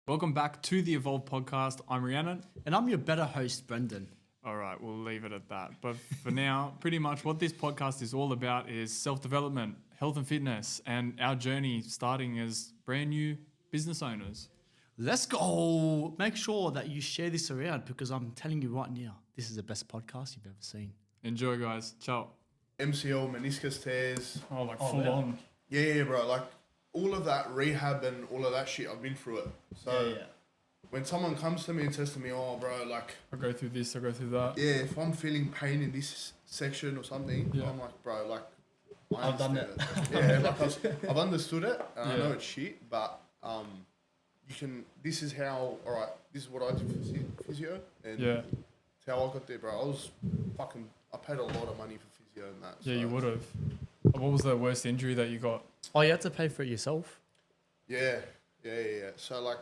Welcome back to the Evolve podcast. I'm Rhiannon. And I'm your better host, Brendan. All right, we'll leave it at that. But for now, pretty much what this podcast is all about is self-development, health and fitness, and our journey starting as brand new business owners. Let's go. Make sure that you share this around because I'm telling you right now, this is the best podcast you've ever seen. Enjoy, guys. Ciao. MCL, meniscus tears. Full on. Yeah, bro. Like all of that rehab and all of that shit, I've been through it. So when someone comes to me and says to me, "Oh, bro, like I go through this, I go through that." yeah, if I'm feeling pain in this section or something, I'm like, bro, like I've done it. Yeah, like I've understood it and I know it's shit, but you can. This is how. All right, this is what I do for physio, and it's how I got there, bro. I paid a lot of money for physio and that. Yeah, so. you would have. What was the worst injury that you got? Oh, you had to pay for it yourself? Yeah. So like,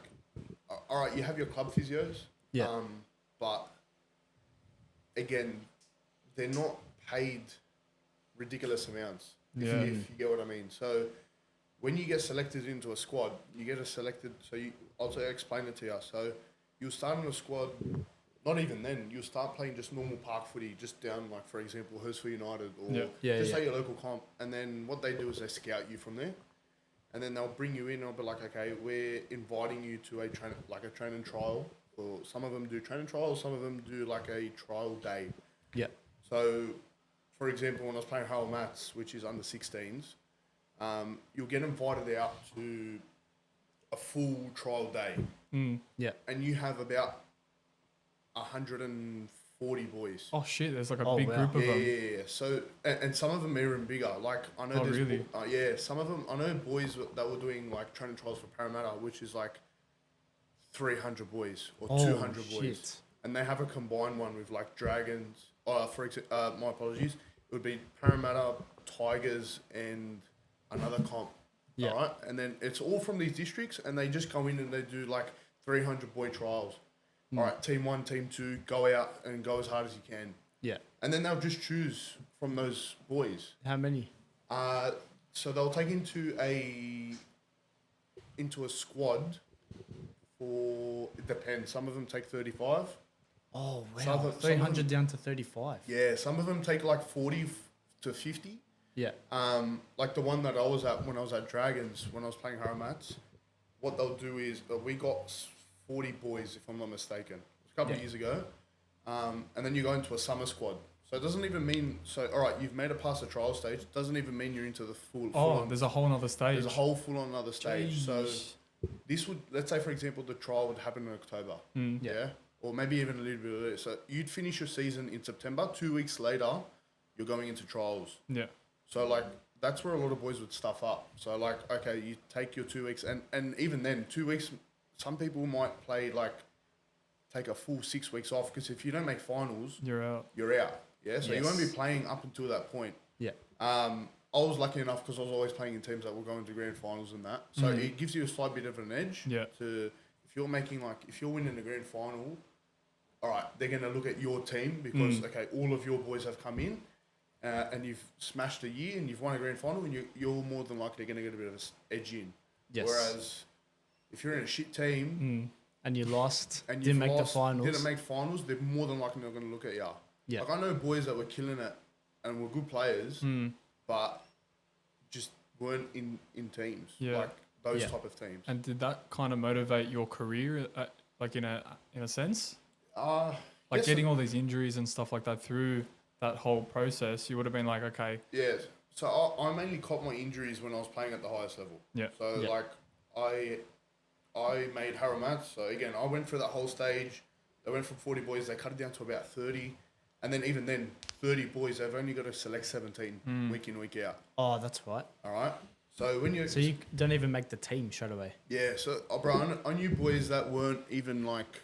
all right, you have your club physios. Yeah. But again, they're not paid ridiculous amounts. If you get what I mean. So when you get selected into a squad, you get selected. So I'll explain it to you. So you start in a squad. Not even then. You start playing just normal park footy, just down like for example, Hurstville United or say your local comp. And then what they do is they scout you from there. And then they'll bring you in and they'll be like, okay, we're inviting you to a training trial. Or some of them do training trials, some of them do like a trial day. Yeah. So, for example, when I was playing Harold Mats, which is under 16s, you'll get invited out to a full trial day. Yeah. And you have about 140 boys. Oh shit! There's like a big group of them. Yeah. So and some of them are even bigger. Like I know. Some of them. I know boys that were doing like training trials for Parramatta, which is like 300 boys or 200 boys, and they have a combined one with like Dragons. For example, my apologies. It would be Parramatta, Tigers, and another comp. Yeah. All right, and then it's all from these districts, and they just go in and they do like 300 boy trials. All right, team 1, team 2, go out and go as hard as you can. Yeah. And then they'll just choose from those boys. How many? So they'll take into a squad for, it depends. Some of them take 35. Oh, wow. 300 down to 35. Yeah, some of them take like 40 to 50. Yeah. Like the one that I was at when I was at Dragons, when I was playing Harold Mats, what they'll do is we got 40 boys, if I'm not mistaken, a couple of years ago. And then you go into a summer squad. So it doesn't even mean, all right, you've made it past the trial stage. It doesn't even mean you're into the full There's a whole other stage. There's a whole full on other stage. Jeez. So this would, let's say for example, the trial would happen in October. Yeah. Or maybe even a little bit earlier. So you'd finish your season in September. 2 weeks later, you're going into trials. Yeah. So like, that's where a lot of boys would stuff up. So like, okay, you take your 2 weeks and even then 2 weeks, some people might take a full 6 weeks off because if you don't make finals, you're out. Yeah, so you won't be playing up until that point. Yeah. I was lucky enough because I was always playing in teams that were going to grand finals and that. So it gives you a slight bit of an edge. Yeah. To if you're winning the grand final, all right, they're gonna look at your team because okay, all of your boys have come in. And you've smashed a year and you've won a grand final and you're more than likely going to get a bit of an edge in. Yes. Whereas if you're in a shit team and you lost, didn't make finals, they're more than likely not going to look at you. Yeah. Like I know boys that were killing it and were good players, but just weren't in teams, like those type of teams. And did that kind of motivate your career, like in a sense? Like getting all these injuries and stuff like that through that whole process, you would have been like, okay. Yeah. So I mainly caught my injuries when I was playing at the highest level. Yeah. So like I made Harold Mats. So again, I went through that whole stage. They went from 40 boys, they cut it down to about 30. And then even then, 30 boys, they've only got to select 17 week in, week out. Oh, that's right. All right. So when you... So you don't even make the team straight away? Yeah. So, bro, I knew boys that weren't even like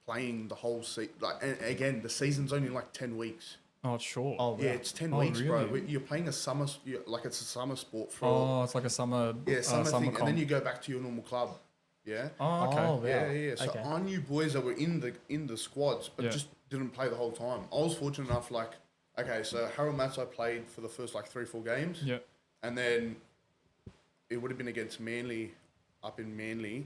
playing the whole season. Like, and again, the season's only like 10 weeks. Oh, sure. Oh, yeah, it's 10 weeks, really? Bro. You're playing a summer, like it's a summer sport. It's like a summer. Yeah, summer thing, comp. And then you go back to your normal club. Yeah. Oh, okay. Oh, wow. Yeah. So I knew boys that were in the squads, but just didn't play the whole time. I was fortunate enough, like, okay, so Harold Mats I played for the first like 3-4 games. Yeah. And then it would have been against Manly, up in Manly.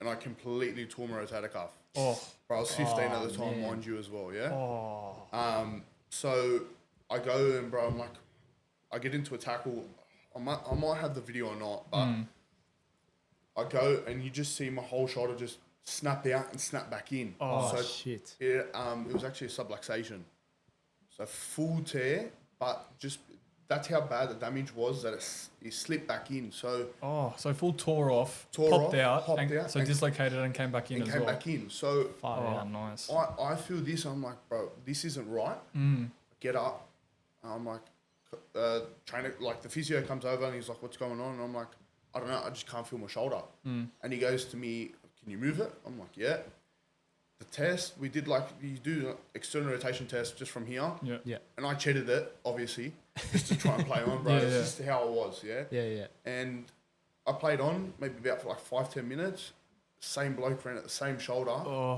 and I completely tore my rotator cuff. Oh. Bro, I was 15 at the time, man. mind you, as well, yeah? Oh. So I go and, bro, I'm like, I get into a tackle. I might have the video or not, but I go and you just see my whole shoulder just snap out and snap back in. Oh, so shit. It was actually a subluxation. So full tear, but just that's how bad the damage was that it slipped back in. So So full tore off, popped out, popped out, so and dislocated and came back in as came well. back in. So Nice. I feel this. I'm like, bro, this isn't right. Get up. I'm like, trainer, like the physio comes over and he's like, what's going on? And I'm like, I don't know. I just can't feel my shoulder. And he goes to me, can you move it? I'm like, yeah. The test, we did like, you do an external rotation test just from here. Yeah. And I cheated it, obviously, just to try and play on, bro. It's just how it was, yeah? Yeah. And I played on maybe about for like 5-10 minutes. Same bloke ran at the same shoulder,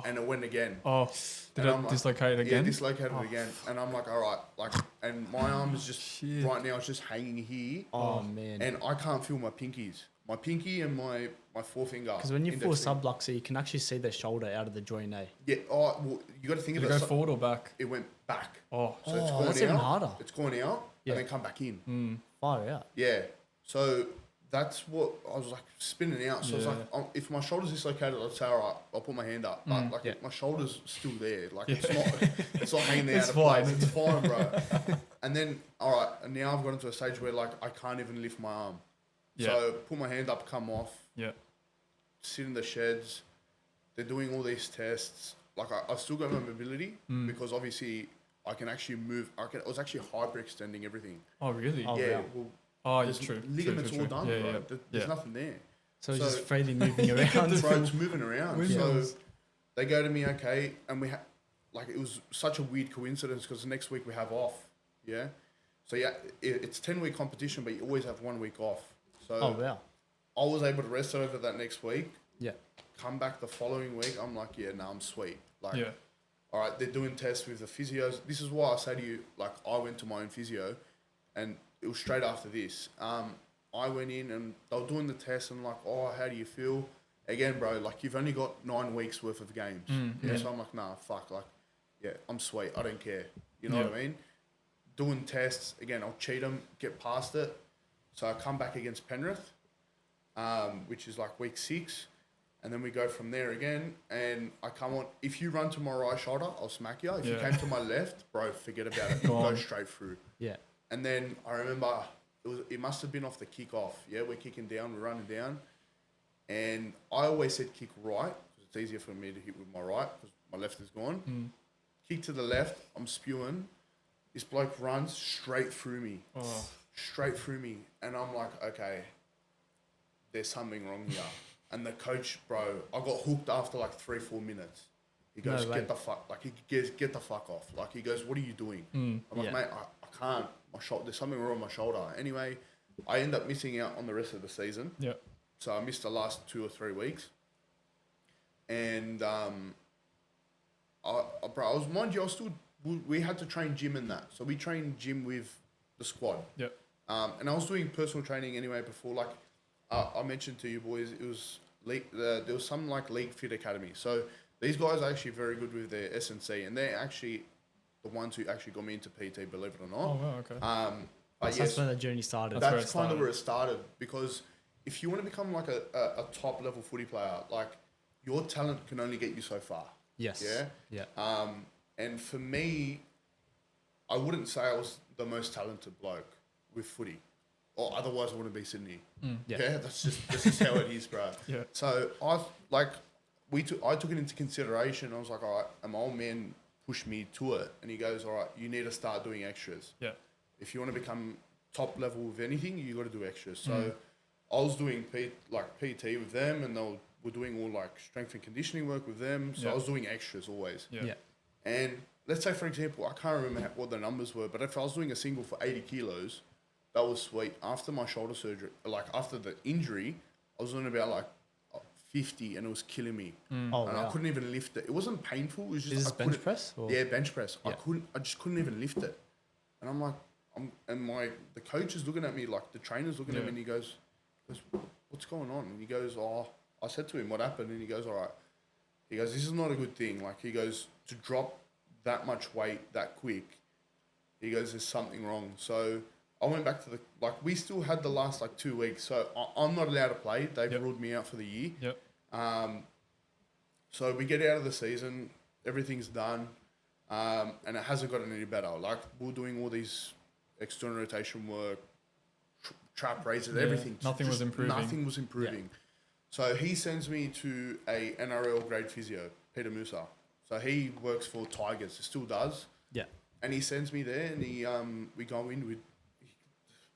and it went again. Did it dislocate again? Yeah, dislocated again. And I'm like, all right, like, and my arm is just right now. It's just hanging here. Oh man. And I can't feel my pinkies, my pinky and my forefinger. Because when you feel subluxer, you can actually see the shoulder out of the joint, eh? Yeah. Oh, well, you got to think Did of it it. go forward or back? It went back. Oh, So it's gone that's out. even harder. It's gone out and then come back in. Fire out. Yeah. So that's what I was like spinning out. So I was like, if my shoulder's dislocated, I'd say, all right, I'll put my hand up. But like, if my shoulder's still there. Like it's not hanging there out of place. It's fine, bro. And then, all right, and now I've gotten to a stage where like I can't even lift my arm. So put my hand up, come off. Yeah. Sit in the sheds. They're doing all these tests. Like I've still got my mobility because obviously I can actually move. I was actually hyperextending everything. Oh, really? Oh, Yeah. wow. Well, Oh, it's true. ligaments all done, Yeah, bro. yeah. There's nothing there. So it's just freely moving around. Bro, it's moving around. So they go to me, okay, and like it was such a weird coincidence because next week we have off, yeah. So yeah, it's 10-week competition, but you always have 1 week off. So wow. I was able to rest over that next week. Yeah. Come back the following week, I'm like, yeah, no, I'm sweet. Like, all right, they're doing tests with the physios. This is why I say to you, like, I went to my own physio, and it was straight after this. I went in and they were doing the test and like, oh, how do you feel? Again, bro, like you've only got 9 weeks worth of games. So I'm like, nah, fuck, like, yeah, I'm sweet. I don't care. You know what I mean? Doing tests, again, I'll cheat them, get past it. So I come back against Penrith, which is like week 6. And then we go from there again. And I come on, if you run to my right shoulder, I'll smack you. If you came to my left, bro, forget about it. You'll go straight through. Yeah. And then I remember it must have been off the kickoff. Yeah, we're kicking down, we're running down. And I always said kick right because it's easier for me to hit with my right because my left is gone. Kick to the left, I'm spewing. This bloke runs straight through me. Straight through me. And I'm like, okay, there's something wrong here. And the coach, bro, I got hooked after like 3-4 minutes. He goes, get the fuck, like he goes, get the fuck off. Like he goes, what are you doing? I'm like, mate, I can't. My shoulder, there's something wrong with my shoulder. Anyway, I end up missing out on the rest of the season. Yeah. So I missed the last 2 or 3 weeks. And we had to train gym in that. So we trained gym with the squad. Yeah. And I was doing personal training anyway before. Like I mentioned to you boys, it was there was some like League Fit Academy. So these guys are actually very good with their S&C, and they're actually the ones who actually got me into PT, believe it or not. Oh, wow, okay. But That's where the journey started. That's kind of where it started, because if you want to become like a top level footy player, like your talent can only get you so far. Yes. Yeah. Yeah. And for me, I wouldn't say I was the most talented bloke with footy, or otherwise I wouldn't be Sydney. Yeah. That's just how it is, bro. Yeah. So I took it into consideration. I was like, all right, and my old man pushed me to it, and he goes, all right, you need to start doing extras. Yeah. If you want to become top level with anything, you got to do extras. So I was doing PT with them, and we're doing all like strength and conditioning work with them. So I was doing extras always. Yeah. And let's say, for example, I can't remember what the numbers were, but if I was doing a single for 80 kilos, that was sweet. After my shoulder surgery, like after the injury, I was doing about like 50, and it was killing me. I couldn't even lift it. It wasn't painful. It was just Is this bench press? Or? Yeah, bench press. Yeah. I just couldn't even lift it. And I'm like, the coach is looking at me, like the trainer's looking at me, and he goes, what's going on? And he goes, oh, I said to him, what happened? And he goes, all right. He goes, this is not a good thing. Like, he goes, to drop that much weight that quick, he goes, there's something wrong. So I went back to we still had the last 2 weeks. So I'm not allowed to play. They've ruled me out for the year. Yep. So we get out of the season, everything's done, and it hasn't gotten any better. Like, we're doing all these external rotation work, trap raises, everything. Nothing was improving. Nothing was improving. Yeah. So he sends me to a NRL grade physio, Peter Musa. So he works for Tigers, still does. Yeah. And he sends me there, and we go in with,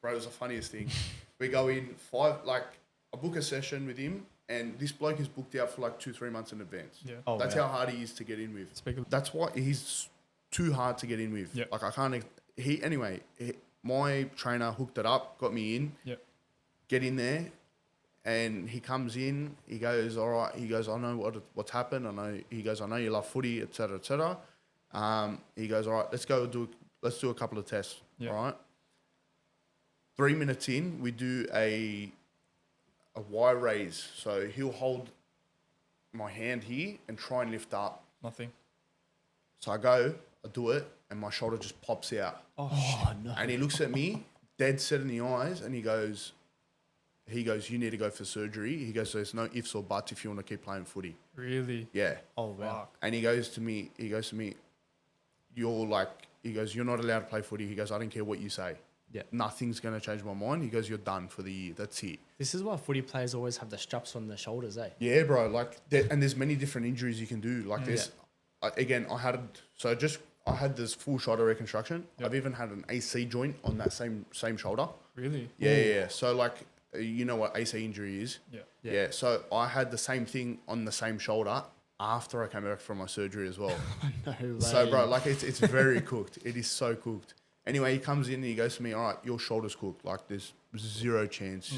bro, it was the funniest thing. We go in I book a session with him, and this bloke is booked out for 2-3 months in advance. Yeah. Oh, that's how hard he is to get in with. That's why he's too hard to get in with. Yep. I can't. My trainer hooked it up, got me in. Yep. Get in there, and he comes in. He goes, all right. He goes, I know what's happened. He goes, I know you love footy, etc., etc. He goes, all right. Let's do a couple of tests. Yep. All right. 3 minutes in, we do a Y raise. So he'll hold my hand here and try and lift up. Nothing. So I do it, and my shoulder just pops out. Oh no. And he looks at me, dead set in the eyes, and he goes, you need to go for surgery. He goes, there's no ifs or buts if you want to keep playing footy. Really? Yeah. Oh wow. And he goes to me, you're not allowed to play footy. He goes, I don't care what you say. Yeah. Nothing's going to change my mind. He goes, you're done for the year. That's it. This is why footy players always have the straps on their shoulders, eh? Yeah, bro. And there's many different injuries you can do. Like this, again, I had this full shoulder reconstruction. Yep. I've even had an AC joint on that same shoulder. Really? Yeah. So you know what AC injury is? Yeah. So I had the same thing on the same shoulder after I came back from my surgery as well. No way. So, bro, it's very cooked. It is so cooked. Anyway, he comes in and he goes to me, all right, your shoulder's cooked. There's zero chance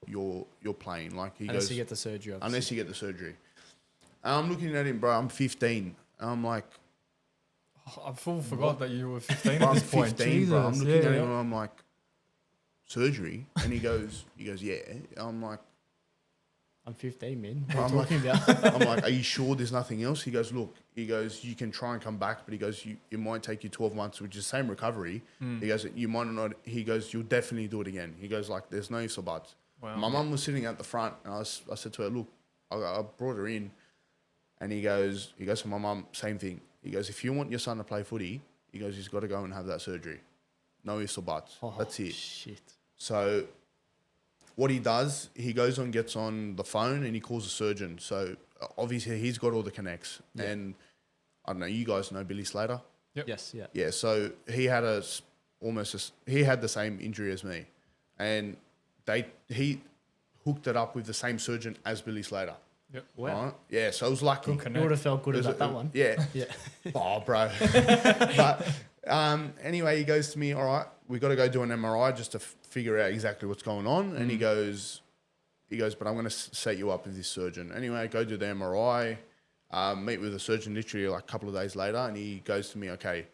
you're playing. Unless you get the surgery. Obviously. Unless you get the surgery. And I'm looking at him, bro. I'm 15. And I'm like... I full forgot that you were 15 bro, at this I'm point. 15, Jesus. bro. I'm looking at him and I'm like, surgery? And he goes, yeah. I'm like... I'm 15, man. What are you talking about? I'm like, are you sure there's nothing else? He goes, look, you can try and come back, but he goes, it might take you 12 months, which is the same recovery. He goes, you might not, he goes, you'll definitely do it again. He goes, there's no ifs or buts. Wow. My mum was sitting at the front, and I said to her, look, I brought her in, and he goes to my mum, same thing. He goes, if you want your son to play footy, he goes, he's got to go and have that surgery. No ifs or buts. That's it. Shit. So what he does, he goes on, gets on the phone, and he calls a surgeon. So obviously he's got all the connects. Yeah. And I don't know, you guys know Billy Slater? Yep. Yes, yeah. Yeah, so he had he had the same injury as me. And he hooked it up with the same surgeon as Billy Slater. Yep. Wow. Right? Yeah, so it was lucky. You would have felt good about that one. Yeah. Yeah. Oh, bro. But anyway, he goes to me, all right, we got to go do an MRI just to figure out exactly what's going on. And he goes, but I'm going to set you up with this surgeon. Anyway, I go do the MRI, meet with the surgeon literally a couple of days later, and he goes to me, okay,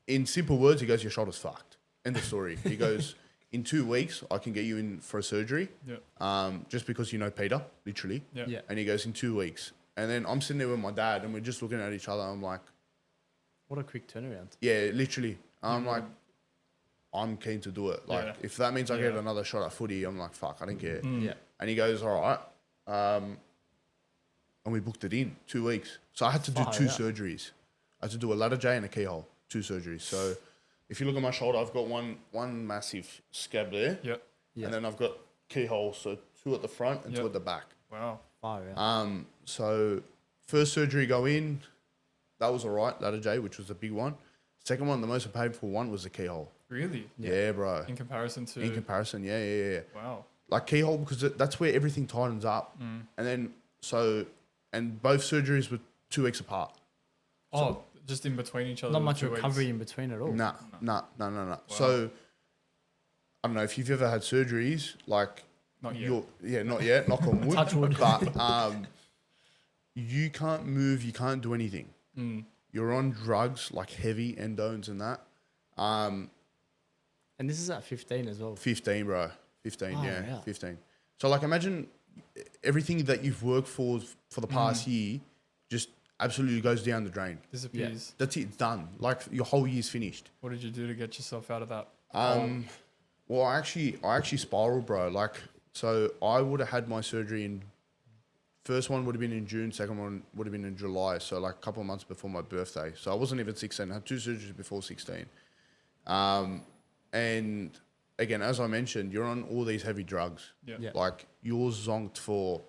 in simple words, he goes, your shoulder's fucked. End of story. He goes, in 2 weeks, I can get you in for a surgery. Yep. Just because you know Peter, literally. Yep. Yeah. And he goes, in 2 weeks. And then I'm sitting there with my dad, and we're just looking at each other. I'm like, what a quick turnaround. yeah, literally. I'm like, I'm keen to do it. If that means I get another shot at footy, I'm like, fuck, I don't care. Yeah. And he goes, all right. And we booked it in 2 weeks. So I had to do two surgeries. I had to do a ladder J and a keyhole, 2 surgeries. So if you look at my shoulder, I've got one massive scab there. Yep. And then I've got keyhole, so 2 at the front and 2 at the back. Wow. Far out. So first surgery go in, that was all right, ladder J, which was the big one. Second one, the most painful one, was the keyhole. Really? Yeah, bro. In comparison to... In comparison, yeah. Wow. Keyhole, because that's where everything tightens up. And then, and both surgeries were 2 weeks apart. Oh, just in between each other? Not much 2 weeks? recovery in between at all. Nah. Wow. So, I don't know if you've ever had surgeries, not yet. Not yet, knock on wood. Touch wood. But you can't move, you can't do anything. You're on drugs, heavy endones and that. And this is at 15 as well. 15, bro. 15, Oh, yeah, yeah. 15. So, imagine everything that you've worked for the past year just absolutely goes down the drain. Disappears. That's it. It's done. Like your whole year's finished. What did you do to get yourself out of that? Well, I actually spiraled, bro. Like, so I would have had my surgery in. First one would have been in June. Second one would have been in July. So like a couple of months before my birthday. So I wasn't even 16. I had 2 surgeries before 16. And again, as I mentioned, you're on all these heavy drugs. Yeah. Like you're zonked for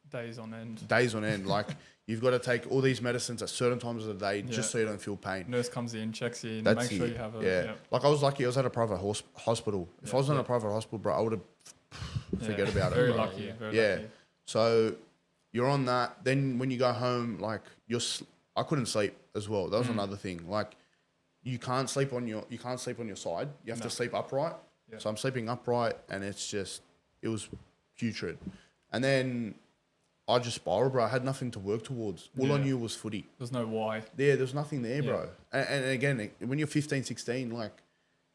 Days on end. days on end. Like you've got to take all these medicines at certain times of the day just so you don't feel pain. Nurse comes in, checks in, That's make sure it. you have a... Yeah. Like I was lucky. I was at a private hospital. If I was in a private hospital, bro, I would have forget about Very it. Bro. lucky. Very Yeah. lucky. So you're on that. Then when you go home, like I couldn't sleep as well. That was another thing. Like you can't sleep on your side. You have to sleep upright. Yeah. So I'm sleeping upright, and it was putrid. And then I just spiraled, bro. I had nothing to work towards. All I knew was footy. There's no why. Yeah, there's nothing there, bro. And again, when you're 15, 16, like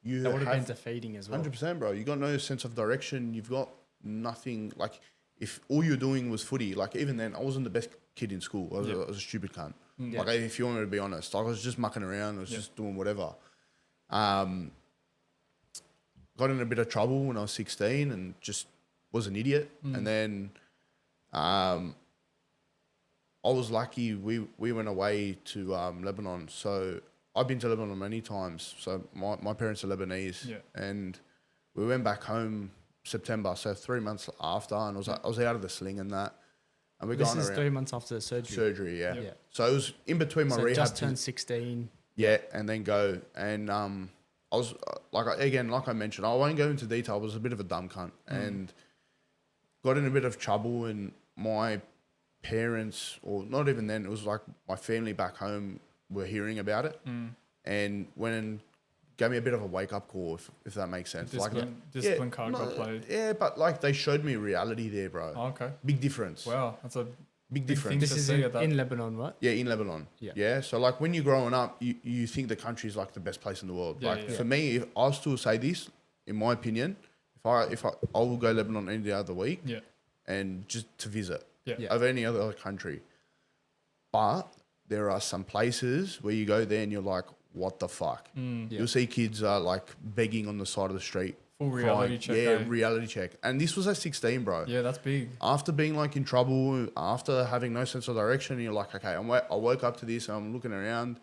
you That would have been defeating as well. 100%, bro. You got no sense of direction. You've got nothing. Like if all you're doing was footy, like even then, I wasn't the best kid in school. I was a stupid cunt. Like if you want me to be honest, I was just mucking around. I was just doing whatever. Got in a bit of trouble when I was 16 and just was an idiot. And then I was lucky. We went away to Lebanon. So I've been to Lebanon many times. So my parents are Lebanese, and we went back home September. So 3 months after, and I was out of the sling and that. And we're This going is around 3 months after the surgery. surgery. Yeah. Yeah. So it was in between my So rehab. just turned 16. Yeah, and then go. And I was like I mentioned, I won't go into detail. I was a bit of a dumb cunt and got in a bit of trouble. And my parents, or not even then, it was like my family back home were hearing about it and went and gave me a bit of a wake up call, if that makes sense. Discipline card got played. Yeah, but like they showed me reality there, bro. Oh, okay. Big difference. Wow, that's a Big thing difference. This to is see at that. in Lebanon, right? Yeah, in Lebanon. Yeah. So like when you're growing up, you think the country is like the best place in the world. For me, if I still say this, in my opinion, if I will go Lebanon any other week. Yeah. And just to visit. Yeah. Of any other country. But there are some places where you go there and you're like, what the fuck? You'll see kids like begging on the side of the street. Full reality check. Yeah, reality check. And this was at 16, bro. Yeah, that's big. After being like in trouble, after having no sense of direction, you're like, okay, I woke up to this and I'm looking around.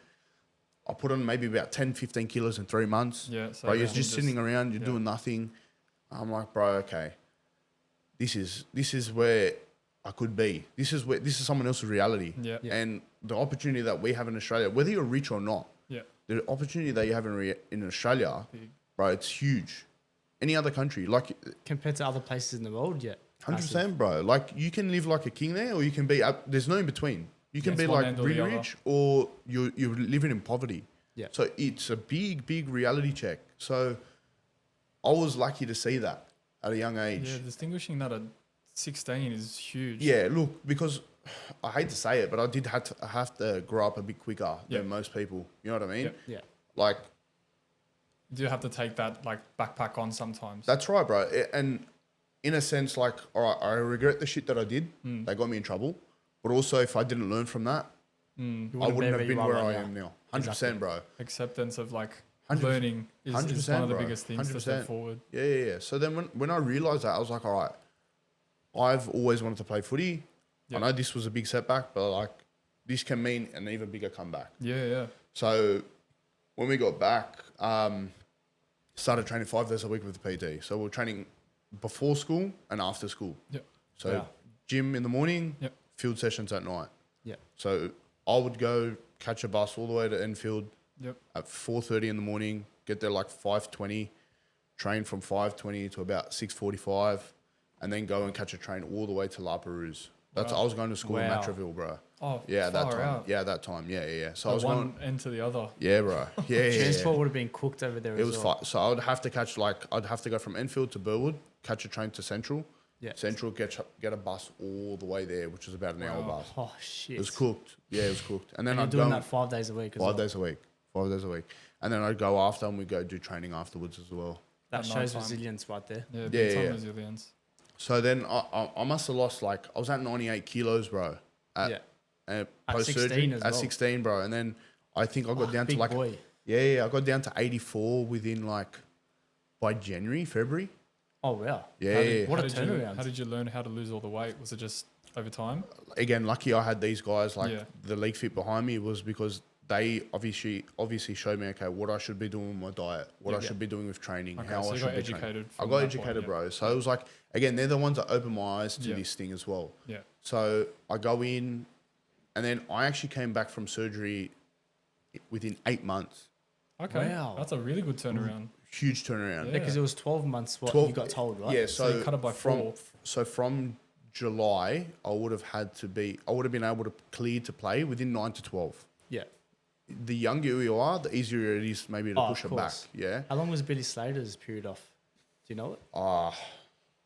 I put on maybe about 10, 15 kilos in 3 months. Yeah. So bro, you're just sitting around, you're doing nothing. I'm like, bro, okay, this is where I could be. This is someone else's reality. Yeah. And the opportunity that we have in Australia, whether you're rich or not, the opportunity that you have in Australia, big. bro, it's huge. Any other country, like Compared to other places in the world, 100%, bro. Like you can live like a king there, or you can be. There's no in between. You can be like really rich, or you're living in poverty. Yeah. So it's a big reality check. So I was lucky to see that at a young age. Yeah, distinguishing that at 16 is huge. Yeah. Look, because I hate to say it, but I did have to grow up a bit quicker than most people. You know what I mean? Yeah. Like. Do you have to take that like backpack on sometimes? That's right, bro. And in a sense, like, all right, I regret the shit that I did. They got me in trouble. But also, if I didn't learn from that, I wouldn't have been where I am now. 100%, bro. Acceptance of like 100%, learning is one of the bro. biggest things to step forward. Yeah. So then when I realised that, I was like, all right, I've always wanted to play footy. I know this was a big setback, but like this can mean an even bigger comeback. Yeah. So when we got back, started training 5 days a week with the PT. So we're training before school and after school. Yep. So gym in the morning, field sessions at night. Yeah. So I would go catch a bus all the way to Enfield at 4:30 in the morning, get there like 5:20, train from 5:20 to about 6:45, and then go and catch a train all the way to La Perouse. I was going to school in Matraville, bro. Oh, yeah, that time. Out. Yeah, that time. Yeah. So the I was one end to the other. Yeah, bro. Yeah. Transport would have been cooked over there. It was fun. So I would have to catch I'd have to go from Enfield to Burwood, catch a train to Central. Yeah. Central, get a bus all the way there, which was about an hour bus. Oh shit! It was cooked. Yeah, it was cooked. And then I'd I'd doing go that 5 days a week. 5 days a week. 5 days a week. And then I'd go after, and we'd go do training afterwards as well. That At shows nighttime. resilience right there. Yeah, Yeah. resilience. So then I must have lost I was at 98 kilos, bro. At post 16 surgery as at well. 16, bro. And then I think I got down to big boy. I got down to 84 within by January, February. Oh wow. Yeah. What a How turnaround. did you learn how to lose all the weight? Was it just over time? Again, lucky I had these guys Yeah. the League Fit behind me was because they obviously showed me what I should be doing with my diet, what I should be doing with training, Okay, how so I you should got be educated training. I from got that educated, point, bro. So it was again, they're the ones that opened my eyes to Yeah. this thing as well. Yeah. So I go in, and then I actually came back from surgery within 8 months. Okay. Wow. That's a really good turnaround. Huge turnaround. Yeah. Because it was 12 months what 12 you got told, right? Yeah, So so, you cut it by from 4. so from July, I would have been able to clear to play within 9 to 12. Yeah. The younger you are, the easier it is maybe to push of it back. course. Yeah. How long was Billy Slater's period off? Do you know it?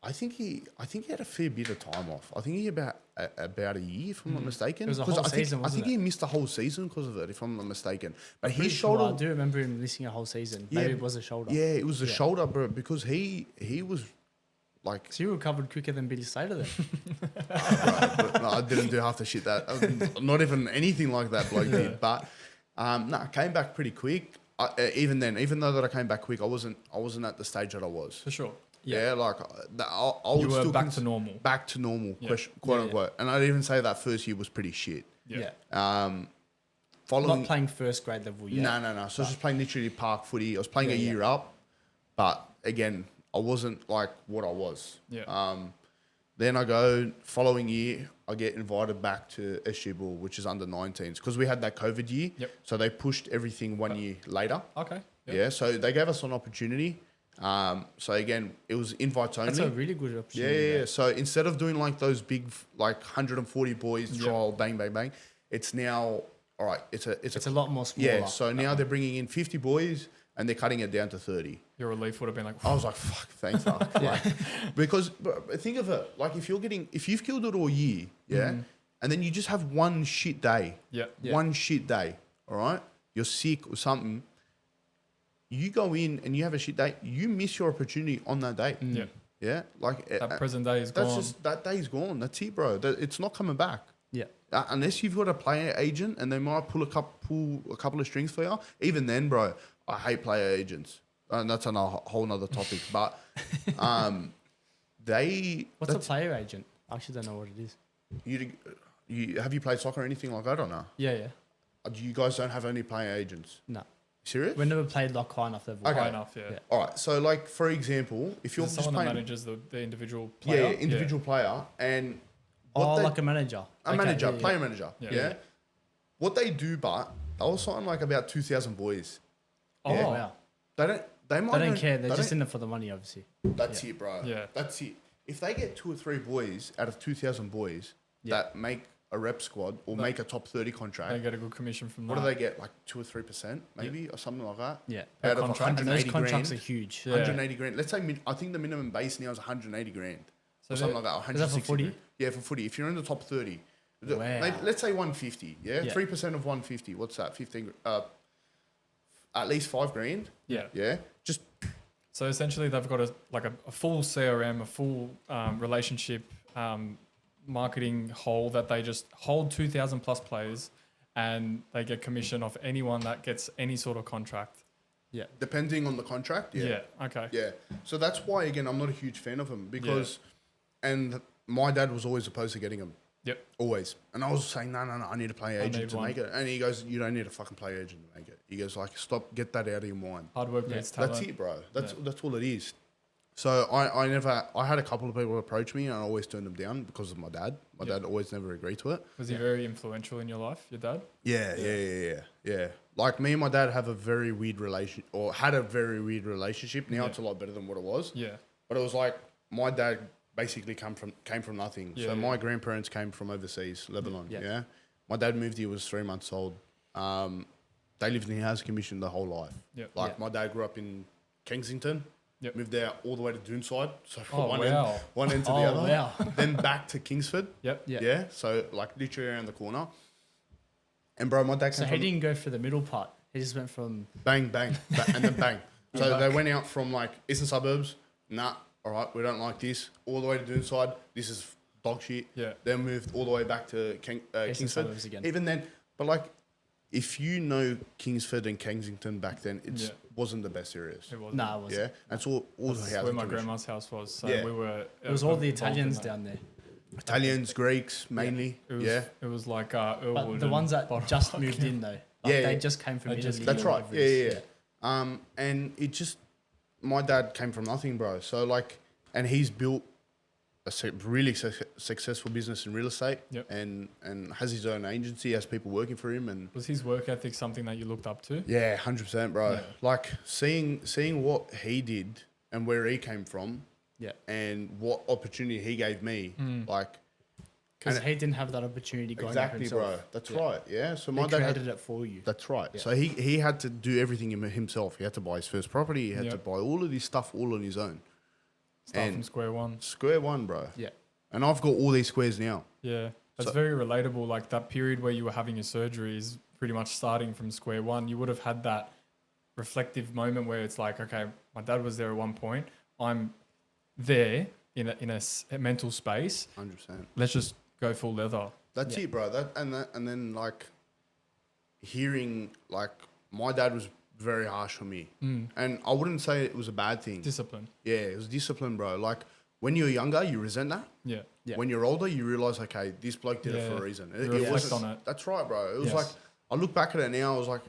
I think he had a fair bit of time off. I think he about a year, if I'm not mistaken. It was a 'Cause whole I think, season, I wasn't think it? he missed the whole season because of it, if I'm not mistaken. But his Pretty sure shoulder, I do remember him missing a whole season. Yeah. Maybe it was a shoulder. yeah, it was the shoulder, bro, because he was like, So you recovered quicker than Billy Slater then? no, I didn't do half the shit not even anything like that bloke did. But I came back pretty quick. Even though that I came back quick, I wasn't at the stage that I was. For sure. Yeah, I You would were still back to normal. back to normal, Yeah. quote unquote. And I'd even say that first year was pretty shit. Yeah. Following, Not playing first grade level yet. no. So I was just playing literally park footy. I was playing a year up, but again, I wasn't like what I was. Yeah. Then I go following year, I get invited back to SG Bull, which is under 19s, because we had that COVID year. Yep. So they pushed everything 1 year later. Okay. Yep. Yeah. So they gave us an opportunity. So again, it was invites only. That's a really good Yeah, opportunity. yeah, yeah. So instead of doing those big 140 boys Yeah. trial, bang, bang, bang, it's now all right. It's It's a lot more smaller. yeah. So now they're bringing in 50 boys and they're cutting it down to 30. Your relief would have been like, I was like, fuck, thanks, fuck. Because think of it, if you've killed it all year, yeah, and then you just have one shit day, yeah. one shit day, all right, you're sick or something. You go in and you have a shit day, you miss your opportunity on that day. Yeah. Yeah, That present day is that's gone. just that day's gone. That's it, bro. It's not coming back. Yeah. Unless you've got a player agent and they might pull a couple of strings for you. Even then, bro, I hate player agents. And that's on a whole nother topic. But What's a player agent? I actually don't know what it is. you have you played soccer or anything like that or no? Yeah. You guys don't have any player agents? No. Serious? We never played like high enough level. Okay. High enough, yeah. Yeah. All right. So, like for example, if you're Is it just someone that playing, manages the individual player? individual player, and Like a manager. a manager, player manager, Yeah. yeah. What they do, but they'll sign like about 2,000 boys. Oh, Yeah. wow. They don't. They might. They don't not- care. They're they just don't- in it for the money, obviously. That's it, bro. Yeah. That's it. If they get 2 or 3 boys out of 2,000 boys Yeah. that make a rep squad or make a top 30 contract, They get a good commission from what that. do they get? Like 2 or 3%, maybe, or something like that. Yeah. Out of contract. And those 180 contracts grand. are huge. Yeah. 180 grand. Let's say I think the minimum base now is 180 grand. So Or something like that. Is that for 160 footy? grand. Yeah, for footy. If you're in the top 30, Wow. let's say 150. Yeah, Yeah. 3% of 150. What's that? 15. At least 5 grand. Yeah. Yeah, just So essentially, they've got a full CRM, a full relationship marketing whole that they just hold 2,000 plus players, and they get commission off anyone that gets any sort of contract. Yeah. depending on the contract. Yeah. Okay. Yeah. So that's why again I'm not a huge fan of him because, and my dad was always opposed to getting him. Yep. Always. And I was saying, no, I need a player I agent need to one. make it. And he goes, you don't need a fucking player agent to make it. He goes like, stop, get that out of your mind. Hard work Yeah. beats talent. That's it, bro. That's all it is. So I had a couple of people approach me and I always turned them down because of my dad. My dad always never agreed to it. Was he very influential in your life, your dad? Yeah. Like me and my dad have a very weird had a very weird relationship. Now it's a lot better than what it was. Yeah. But it was like my dad basically came from nothing. Yeah, So yeah. my grandparents came from overseas, Lebanon. Yeah. Yeah. My dad moved here was 3 months old. They lived in house commission the whole life. Yep. Like my dad grew up in Kensington. Yep. Moved there all the way to Doonside. So from Oh, wow. one end to the Oh, other. wow. Then back to Kingsford. Yep. Yeah. Yeah. So like literally around the corner. And bro, my dad So came he from didn't go for the middle part. He just went from bang, and then bang. So they went out from like eastern suburbs. Nah, all right, we don't like this. All the way to Doonside, this is dog shit. Yeah. Then moved all the way back to Kingsford. suburbs again. Even then, but like, if you know Kingsford and Kensington back then, it wasn't the best areas. It was. No, it wasn't. Yeah, that's all the That's housing. where my commission. grandma's house was. So Yeah. we were. It was all the involved in Italians that. down there. Italians, Greeks, mainly. It was, Yeah, It was like But Earlwood the ones that and just Borough. moved in though, Yeah, they yeah. just came from They just- Italy. that's or right. whatever it is. Yeah. And it just, my dad came from nothing, bro. So like, and he's built a really successful business in real estate. Yep. And has his own agency, has people working for him, and Was his work ethic something that you looked up to? yeah, 100%, bro. Yeah. Like seeing what he did and where he came from, Yeah, and what opportunity he gave me, like. because And he didn't have that opportunity going Exactly, up himself. bro. That's Yeah. right. Yeah. So They my dad created it for you. That's right. Yeah. So he had to do everything himself. He had to buy his first property. He had to Yep. buy all of this stuff all on his own. Start And- from square one. Square one, bro. Yeah, And I've got all these squares now. Yeah, that's So- very relatable. Like that period where you were having your surgery is pretty much starting from square one. You would have had that reflective moment where it's like, okay, my dad was there at one point. I'm there in a mental space. 100%. Let's just go full leather. That's Yeah. it, bro. And then like hearing like my dad was very harsh on me, and I wouldn't say it was a bad thing. Discipline. Yeah, it was discipline, bro. Like when you're younger, you resent that. Yeah. Yeah. When you're older, you realize, okay, this bloke did it for Yeah. a reason. You reflect wasn't- on it. That's right, bro. It was Yes. like I look back at it now. I was like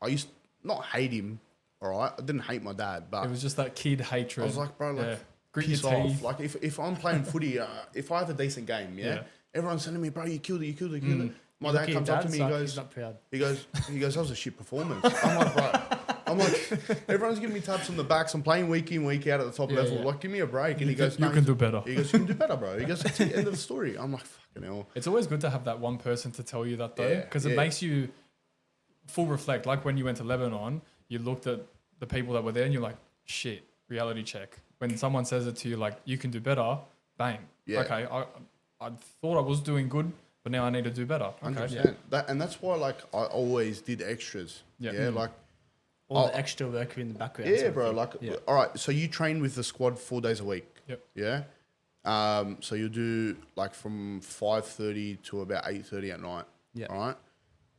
I used not hate him. All right, I didn't hate my dad, but It was just that kid hatred. I was like, bro, like, yeah. Grit piss your off. teeth. Like if I'm playing footy, if I have a decent game, yeah, Yeah. everyone's telling me, bro, you killed it, you killed it, you killed it. My Look dad at your comes up to dad's me, like, he he's goes, not proud. he goes, that was a shit performance. I'm like, bro, everyone's giving me taps on the backs. I'm playing week in, week out at the top Yeah, level. yeah. Like, give me a break. And he goes, you no, can do better. He goes, you can do better, bro. He goes, that's the end of the story. I'm like, fucking hell. It's always good to have that one person to tell you that though, Yeah, because it yeah. makes you full reflect. Like when you went to Lebanon, you looked at the people that were there and you're like, shit, reality check. When someone says it to you, like, you can do better, bang. Yeah. Okay, I thought I was doing good, but now I need to do better. Okay. 100%. That's why, like, I always did extras. Yeah. Yeah, like, All Oh. the extra work in the background. yeah, sort of bro. thing. Like, Yeah. all right. So you train with the squad 4 days a week. Yep. Yeah. So you do like from 5:30 to about 8:30 at night. Yeah. All right.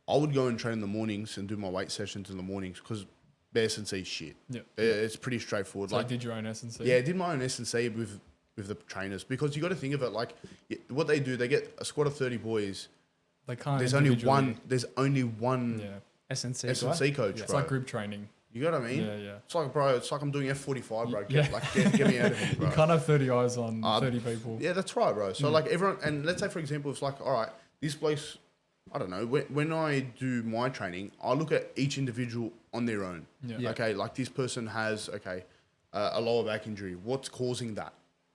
I would go and train in the mornings and do my weight sessions in the mornings because bare and shit. Yeah. It's pretty straightforward. So like, I did your own S&C. yeah, I did my own S&C with the trainers because you got to think of it like what they do. They get a squad of 30 boys. They can't. There's only individually- one. There's only one Yeah. S&C. S&C coach, It's bro. like group training. You know what I mean? Yeah, yeah. It's like, bro. It's like I'm doing F45, bro. Yeah. Get me out of here, bro. You can't have 30 eyes on Uh, 30 people. Yeah, that's right, bro. So like everyone, and let's say for example, it's like, all right, this place, I don't know. When I do my training, I look at each individual on their own. Yeah. Yeah. Okay, like this person has a lower back injury. What's causing that?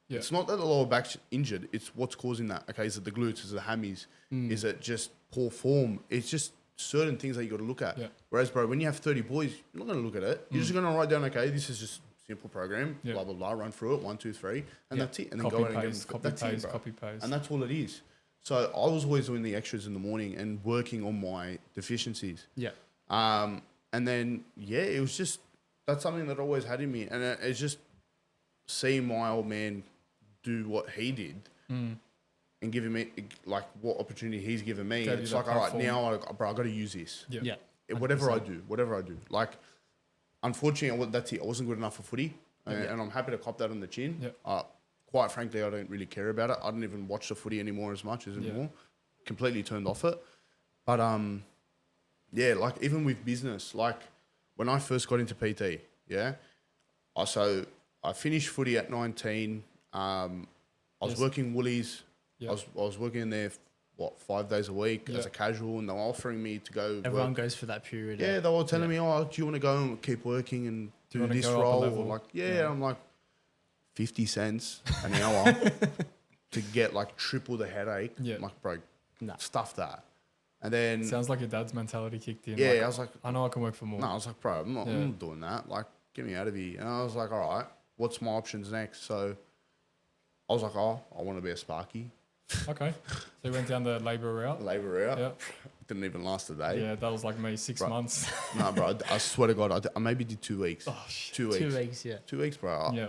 Yeah. It's not that the lower back's injured. It's what's causing that. Okay, is it the glutes? Is it the hammies? Is it just poor form? It's just certain things that you got to look at. Yeah. Whereas, bro, when you have 30 boys, you're not going to look at it. You're just going to write down, okay, this is just simple program, Yeah. blah blah blah, run through it, 1, 2, 3, and Yeah. that's it. And then Copy go in and paste, get copy that's it, paste, bro. copy paste. And that's all it is. So I was always doing the extras in the morning and working on my deficiencies. Yeah. And then, yeah, it was just, that's something that I always had in me. And it's just seeing my old man do what he did and giving me, like, what opportunity he's given me. Gave you It's that like, all right, platform. now, bro, I got to use this. Yeah. Yeah. Whatever I do. Like, unfortunately, that's it. I wasn't good enough for footy. And I'm happy to cop that on the chin. Yeah. Quite frankly, I don't really care about it. I don't even watch the footy anymore as much as anymore. Completely turned off it. But yeah, like even with business, like when I first got into PT, yeah. So I finished footy at 19. I was Yes. working Woolies. Yeah. I was working there, 5 days a week as Yeah. a casual, and they were offering me to go. Everyone work. goes for that period. Yeah, they were telling me, "Oh, do you want to go and keep working and Do you do wanna this go up a role?" level? Like, Yeah. I'm like, 50 cents an hour to get like triple the headache. Yeah. I'm like, bro, Nah. stuff that. And then, Sounds like your dad's mentality kicked in. yeah, Like, I was like, I know I can work for more. no, I was like, bro, I'm Yeah. not doing that. Like, get me out of here. And I was like, all right, what's my options next? So I was like, oh, I want to be a Sparky. Okay. So you went down the labour route. Labour out. Yeah. Didn't even last a day. Yeah, that was like me, 6 Right. months. No, bro, I swear to God, I maybe did 2 weeks. Oh, shit. 2 weeks. 2 weeks, yeah. 2 weeks, bro. Yeah.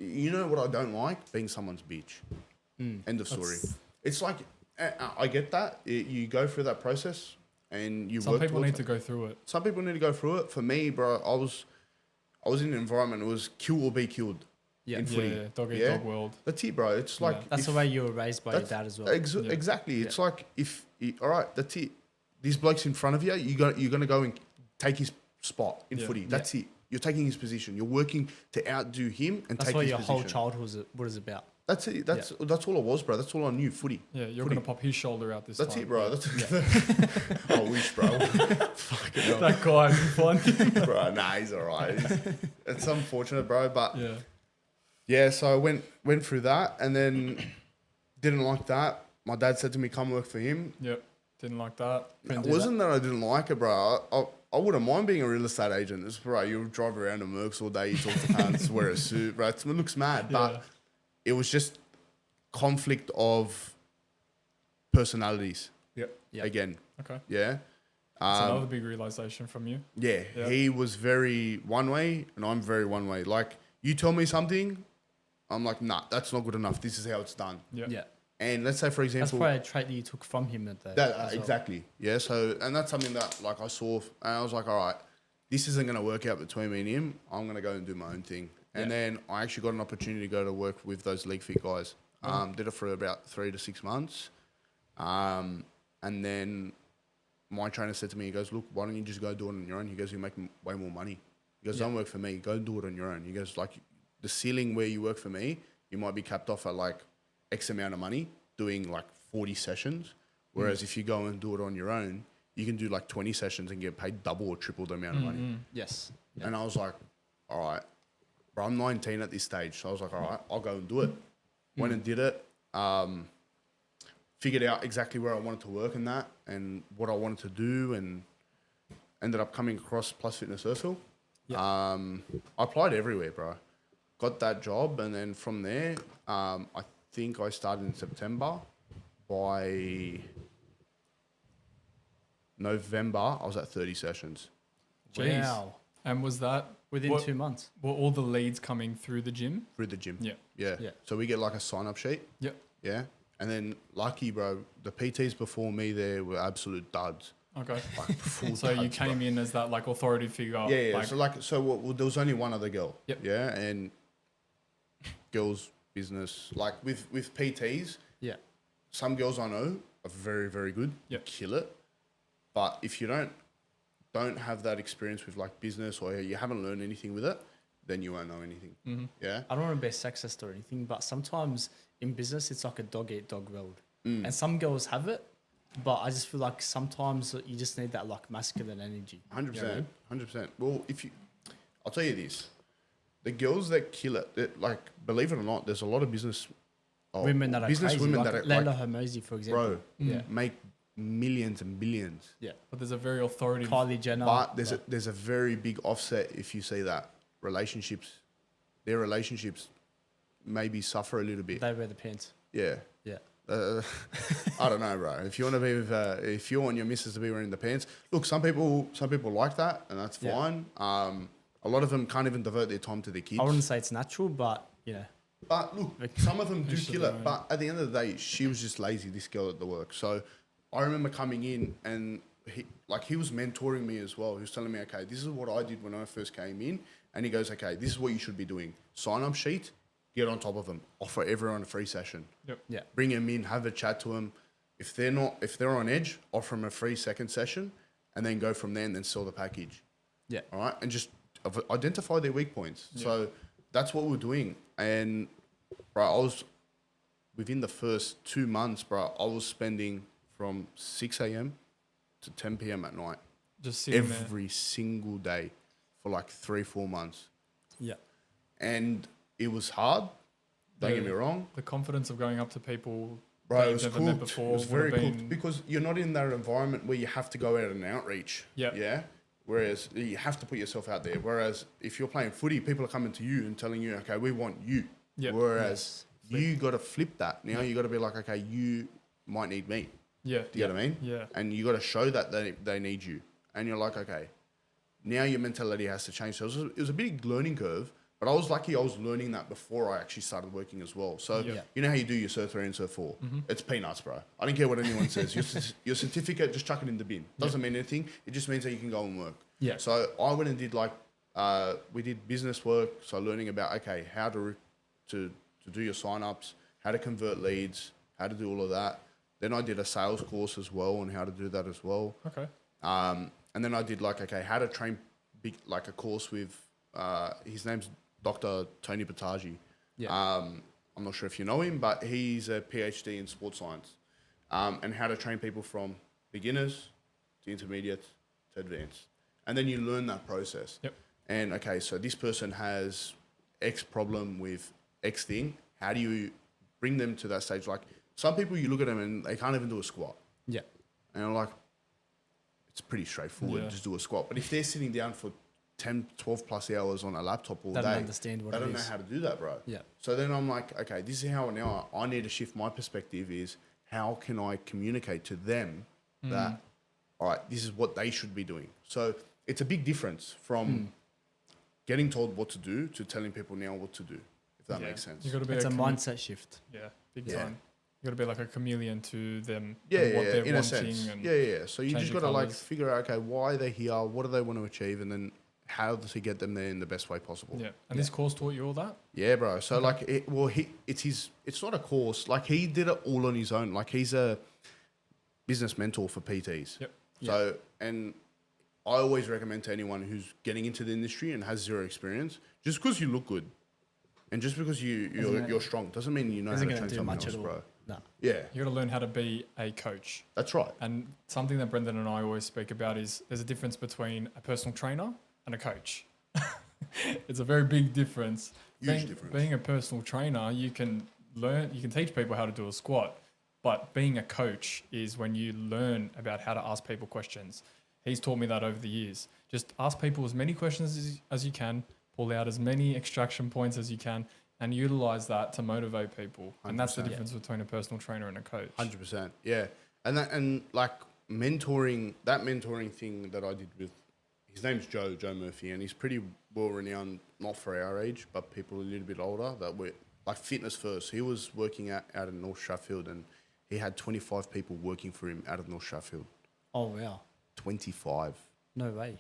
you know what I don't like? Being someone's bitch. End of story. It's like, I get that. You go through that process and you Some work people towards need to it. go through it. Some people need to go through it. For me, bro, I was in an environment, it was kill or be killed in footy. Yeah, dog eat dog world. That's it, bro. It's like... That's the way you were raised by your dad as well. Exactly. It's like, all right, that's it. This bloke's in front of you, you're going to go and take his spot in footy. That's it. You're taking his position. You're working to outdo him and That's take what his your position. whole childhood was about. That's it. That's all it was, bro. That's all I knew. Footy. Yeah, you're Footy. going to pop his shoulder out this That's time. it, bro. That's I wish, bro. Fucking hell. That guy, fun. Bro, nah, he's all right. It's unfortunate, bro. But Yeah. so I went through that and then didn't like that. My dad said to me, come work for him. Yep. Didn't like that. It wasn't that I didn't like it, bro. I wouldn't mind being a real estate agent. It's, bro, you drive around in Mercs all day, you talk to cunts, wear a suit, bro. It looks mad. But it was just conflict of personalities. Yep. Again. Okay. Yeah. That's another big realization from you. Yeah. He was very one way and I'm very one way. Like, you tell me something, I'm like, nah, that's not good enough. This is how it's done. Yeah. And let's say, for That's example... probably a trait that you took from him at the exactly. Yeah. So, and that's something that, like, I saw and I was like, all right, this isn't going to work out between me and him. I'm going to go and do my own thing. And then I actually got an opportunity to go to work with those League Fit guys. Did it for about 3 to 6 months. And then my trainer said to me, he goes, look, why don't you just go do it on your own? He goes, you make way more money. He goes, don't work for me. Go do it on your own. He goes, like, the ceiling where you work for me, you might be capped off at like X amount of money doing like 40 sessions. Whereas if you go and do it on your own, you can do like 20 sessions and get paid double or triple the amount of money. Yes. Yeah. And I was like, all right, bro, I'm 19 at this stage. So I was like, all right, I'll go and do it. Went and did it. Figured out exactly where I wanted to work in that and what I wanted to do, and ended up coming across Plus Fitness Ursula. I applied everywhere, bro. Got that job, and then from there, I think I started in September. By November, I was at 30 sessions. Jeez. Wow. And was that Within 2 months. Were all the leads coming through the gym? Through the gym. Yeah. Yeah. So we get like a sign-up sheet. Yep. Yeah. And then lucky, bro, the PTs before me there were absolute duds. Okay. Like full So you duds, came in as that like authority figure. Yeah. So there was only one other girl. Yep. Yeah. And girls business, like with PTs, Yeah. some girls I know are very, very good. Yep. Kill it. But if you don't have that experience with like business, or you haven't learned anything with it, then you won't know anything. Mm-hmm. Yeah. I don't want to be sexist or anything, but sometimes in business, it's like a dog-eat-dog world. And some girls have it, but I just feel like sometimes you just need that like masculine energy. 100%. 100%. Well, I'll tell you this. The girls that kill it, like, believe it or not, there's a lot of Women that are business crazy, women like that are Leila like, Hermosi, for example. bro, make millions and billions. Yeah. But there's a very authoritative. Kylie Jenner. But there's a very big offset if you see that their relationships maybe suffer a little bit. They wear the pants. Yeah. Yeah. I don't know, bro. If you want to be with, if you want your missus to be wearing the pants, look, some people like that, and that's fine. A lot of them can't even divert their time to their kids. I wouldn't say it's natural, but you know. But look, some of them do kill it. But at the end of the day, she was just lazy, this girl at the work. So I remember coming in and he was mentoring me as well. He was telling me, okay, this is what I did when I first came in. And he goes, okay, this is what you should be doing. Sign up sheet, get on top of them. Offer everyone a free session. Yep. Yeah. Bring them in, have a chat to them. If they're on edge, offer them a free second session, and then go from there and then sell the package. Yeah. All right. And just identify their weak points. Yeah. So that's what we're doing. And bro, I was within the first 2 months, bro, I was spending from 6 a.m. to 10 p.m. at night. Just sitting every single day for like 3-4 months. Yeah. And it was hard. Don't get me wrong. The confidence of going up to people, bro, it was never cool. met before, it was very cool because you're not in that environment where you have to go out and outreach. Yep. Yeah. Whereas you have to put yourself out there. Whereas if you're playing footy, people are coming to you and telling you, okay, we want you. Yep. Whereas you got to flip that. Now you got to be like, okay, you might need me. Yeah. Do you know what I mean? Yeah. And you got to show that they need you. And you're like, okay, now your mentality has to change. So it was a big learning curve, But I was lucky I was learning that before I actually started working as well. So Yeah. you know how you do your Cert 3 and Cert 4? It's peanuts, bro. I don't care what anyone says. Your certificate, just chuck it in the bin. Doesn't mean anything. It just means that you can go and work. Yeah. So I went and did we did business work. So learning about, okay, how to do your sign-ups, how to convert leads, how to do all of that. Then I did a sales course as well on how to do that as well. Okay. And then I did how to train a course with, his name's Dr. Tony Bataji. Yeah. I'm not sure if you know him, but he's a PhD in sports science, and how to train people from beginners to intermediate to advanced. And then you learn that process. Yep. And okay, so this person has X problem with X thing. How do you bring them to that stage? Like some people, you look at them and they can't even do a squat. Yeah. And I'm like, it's pretty straightforward. Yeah. Just do a squat. But if they're sitting down for 10, 12 plus hours on a laptop all They day, don't understand what they it don't know is. how to do that, bro. Yeah. So then I'm like, okay, this is how now I need to shift my perspective is how can I communicate to them that, all right, this is what they should be doing. So it's a big difference from getting told what to do to telling people now what to do, if that makes sense. You got to be It's a mindset shift. Yeah, big Yeah. time. You got to be like a chameleon to them. Yeah, and what yeah, they're in a wanting sense. and Yeah. So you change just your got to colours. figure out, okay, why they're here, what do they want to achieve, and then how to get them there in the best way possible. Yeah. And this course taught you all that? Yeah, bro. So it's not a course. Like he did it all on his own. Like he's a business mentor for PTs. Yep. So, and I always recommend to anyone who's getting into the industry and has zero experience, just because you look good and just because you're strong doesn't mean you know how to Isn't going train to do someone much else, at all. bro. No. Yeah, You got to learn how to be a coach. that's right. And something that Brendan and I always speak about is there's a difference between a personal trainer and a coach. It's a very big difference. Huge difference. Being a personal trainer, you can teach people how to do a squat, but being a coach is when you learn about how to ask people questions. He's taught me that over the years. Just ask people as many questions as you can, pull out as many extraction points as you can, and utilize that to motivate people. And that's the 100%. difference between a personal trainer and a coach. 100%. Yeah, and like mentoring thing that I did with, his name's Joe Murphy, and he's pretty well renowned, not for our age, but people a little bit older that were like fitness first. He was working out in North Sheffield, and he had 25 people working for him out of North Sheffield. Oh, wow. 25. No way.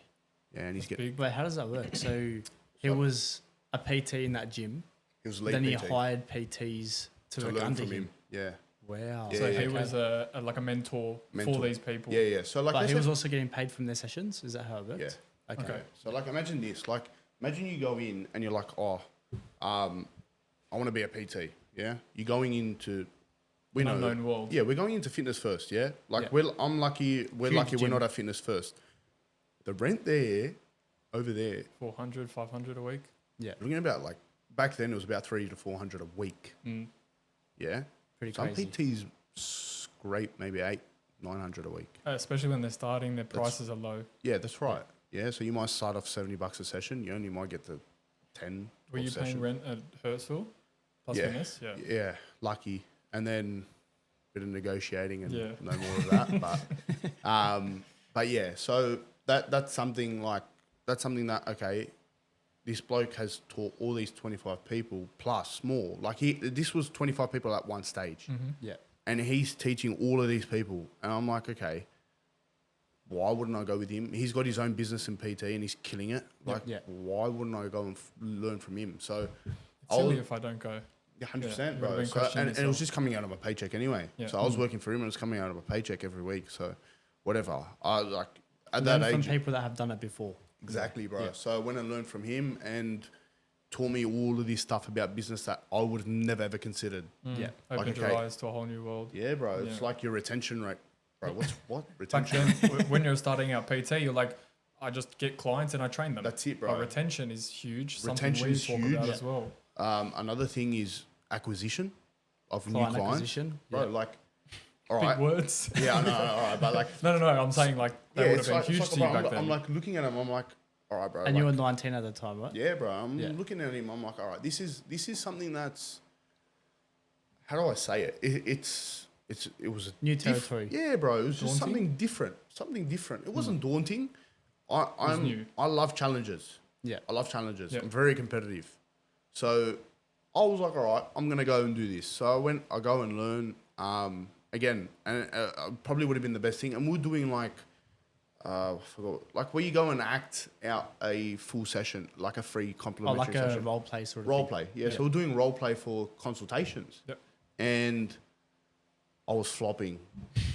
Yeah, and he's getting. Big. Wait, how does that work? So he was a PT in that gym. He was lead Then he PT hired PTs to work learn under from him. him. Yeah. Wow. Yeah, So yeah, he okay. was like a mentor Mentor. for these people. Yeah. So like, But let's he was say- also getting paid from their sessions? Is that how it worked? Yeah. Okay. So like, imagine this. Like, imagine you go in and you're like, I want to be a PT. Yeah. You're going into, An unknown world. Yeah, we're going into fitness first. Yeah. Like, Yeah. I'm lucky. We're Huge lucky. gym. We're not at fitness first. The rent there, over there, 400, 500 a week. Yeah. we're looking about like back then it was about 300 to 400 a week. Mm. Yeah. Pretty Some crazy. PTs scrape maybe 900 a week. Especially when they're starting, their prices are low. Yeah, that's right. Yeah, so you might start off $70 a session. You only might get to 10. Were you paying rent at Hurstville? Plus Yeah. minus? Yeah. Yeah, lucky. And then a bit of negotiating and Yeah. no more of that. But yeah, so that's something that, okay, this bloke has taught all these 25 people plus more. Like this was 25 people at one stage. Mm-hmm. Yeah. And he's teaching all of these people. And I'm like, okay, why wouldn't I go with him? He's got his own business in PT and he's killing it. Like, Yeah. why wouldn't I go and learn from him? So, It's silly if I don't go. yeah, 100%, Yeah, you gotta bro. then So, question and it was yourself. just coming out of my paycheck anyway. Yeah. So I was working for him and it was coming out of my paycheck every week. So, whatever. I like at Learn that from age. people that have done it before. Exactly, bro. Yeah. So I went and learned from him and taught me all of this stuff about business that I would have never ever considered. Yeah. Opened Like, your okay. eyes to a whole new world. Yeah, bro. It's Yeah. like your retention rate, bro. What Back retention? then, when you're starting out PT, you're like, I just get clients and I train them. That's it, But bro. retention is huge. Something we Retention's talk huge. about Yeah. as well. Another thing is acquisition of Client new clients, acquisition. bro. Yeah. Like, all Big right, words. yeah, I know, all right, but like, No, I'm saying like that would have been huge to you bro, back then. I'm like looking at him. I'm like, all right, bro. And you like, were 19 at the time, right? yeah, bro. I'm Yeah. looking at him. I'm like, all right, this is something that's, how do I say it? It was a New territory. Yeah, bro. It was just Daunting? something different. It wasn't daunting. I new. love challenges. Yeah. I love challenges. Yeah. I'm very competitive. So I was like, all right, I'm gonna go and do this. So I go and learn again, and probably would have been the best thing. And we're doing like I forgot, like where you go and act out a full session, like a free complimentary like a session. role play sort of Role thing. play, yeah. So we're doing role play for consultations. Yep. And I was flopping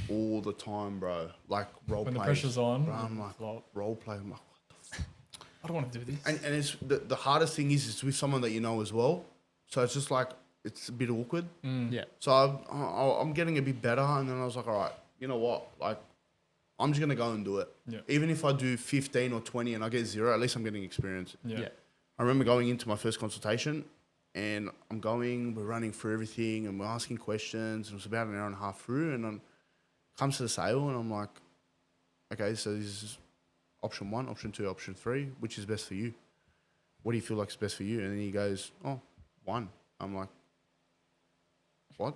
all the time, bro. Like role play. When the pressure's on, bro, I'm like, flop. role play. I'm like, what the fuck? I don't want to do this. And it's the hardest thing is it's with someone that you know as well. So it's just like, it's a bit awkward. Yeah. So I'm getting a bit better. And then I was like, all right, you know what? Like, I'm just going to go and do it. Yeah. Even if I do 15 or 20 and I get 0, at least I'm getting experience. Yeah. I remember going into my first consultation and we're running through everything and we're asking questions. It was about an hour and a half through and then comes to the sale and I'm like, okay, so this is option 1, option 2, option 3, which is best for you? What do you feel like is best for you? And then he goes, 1. I'm like, what?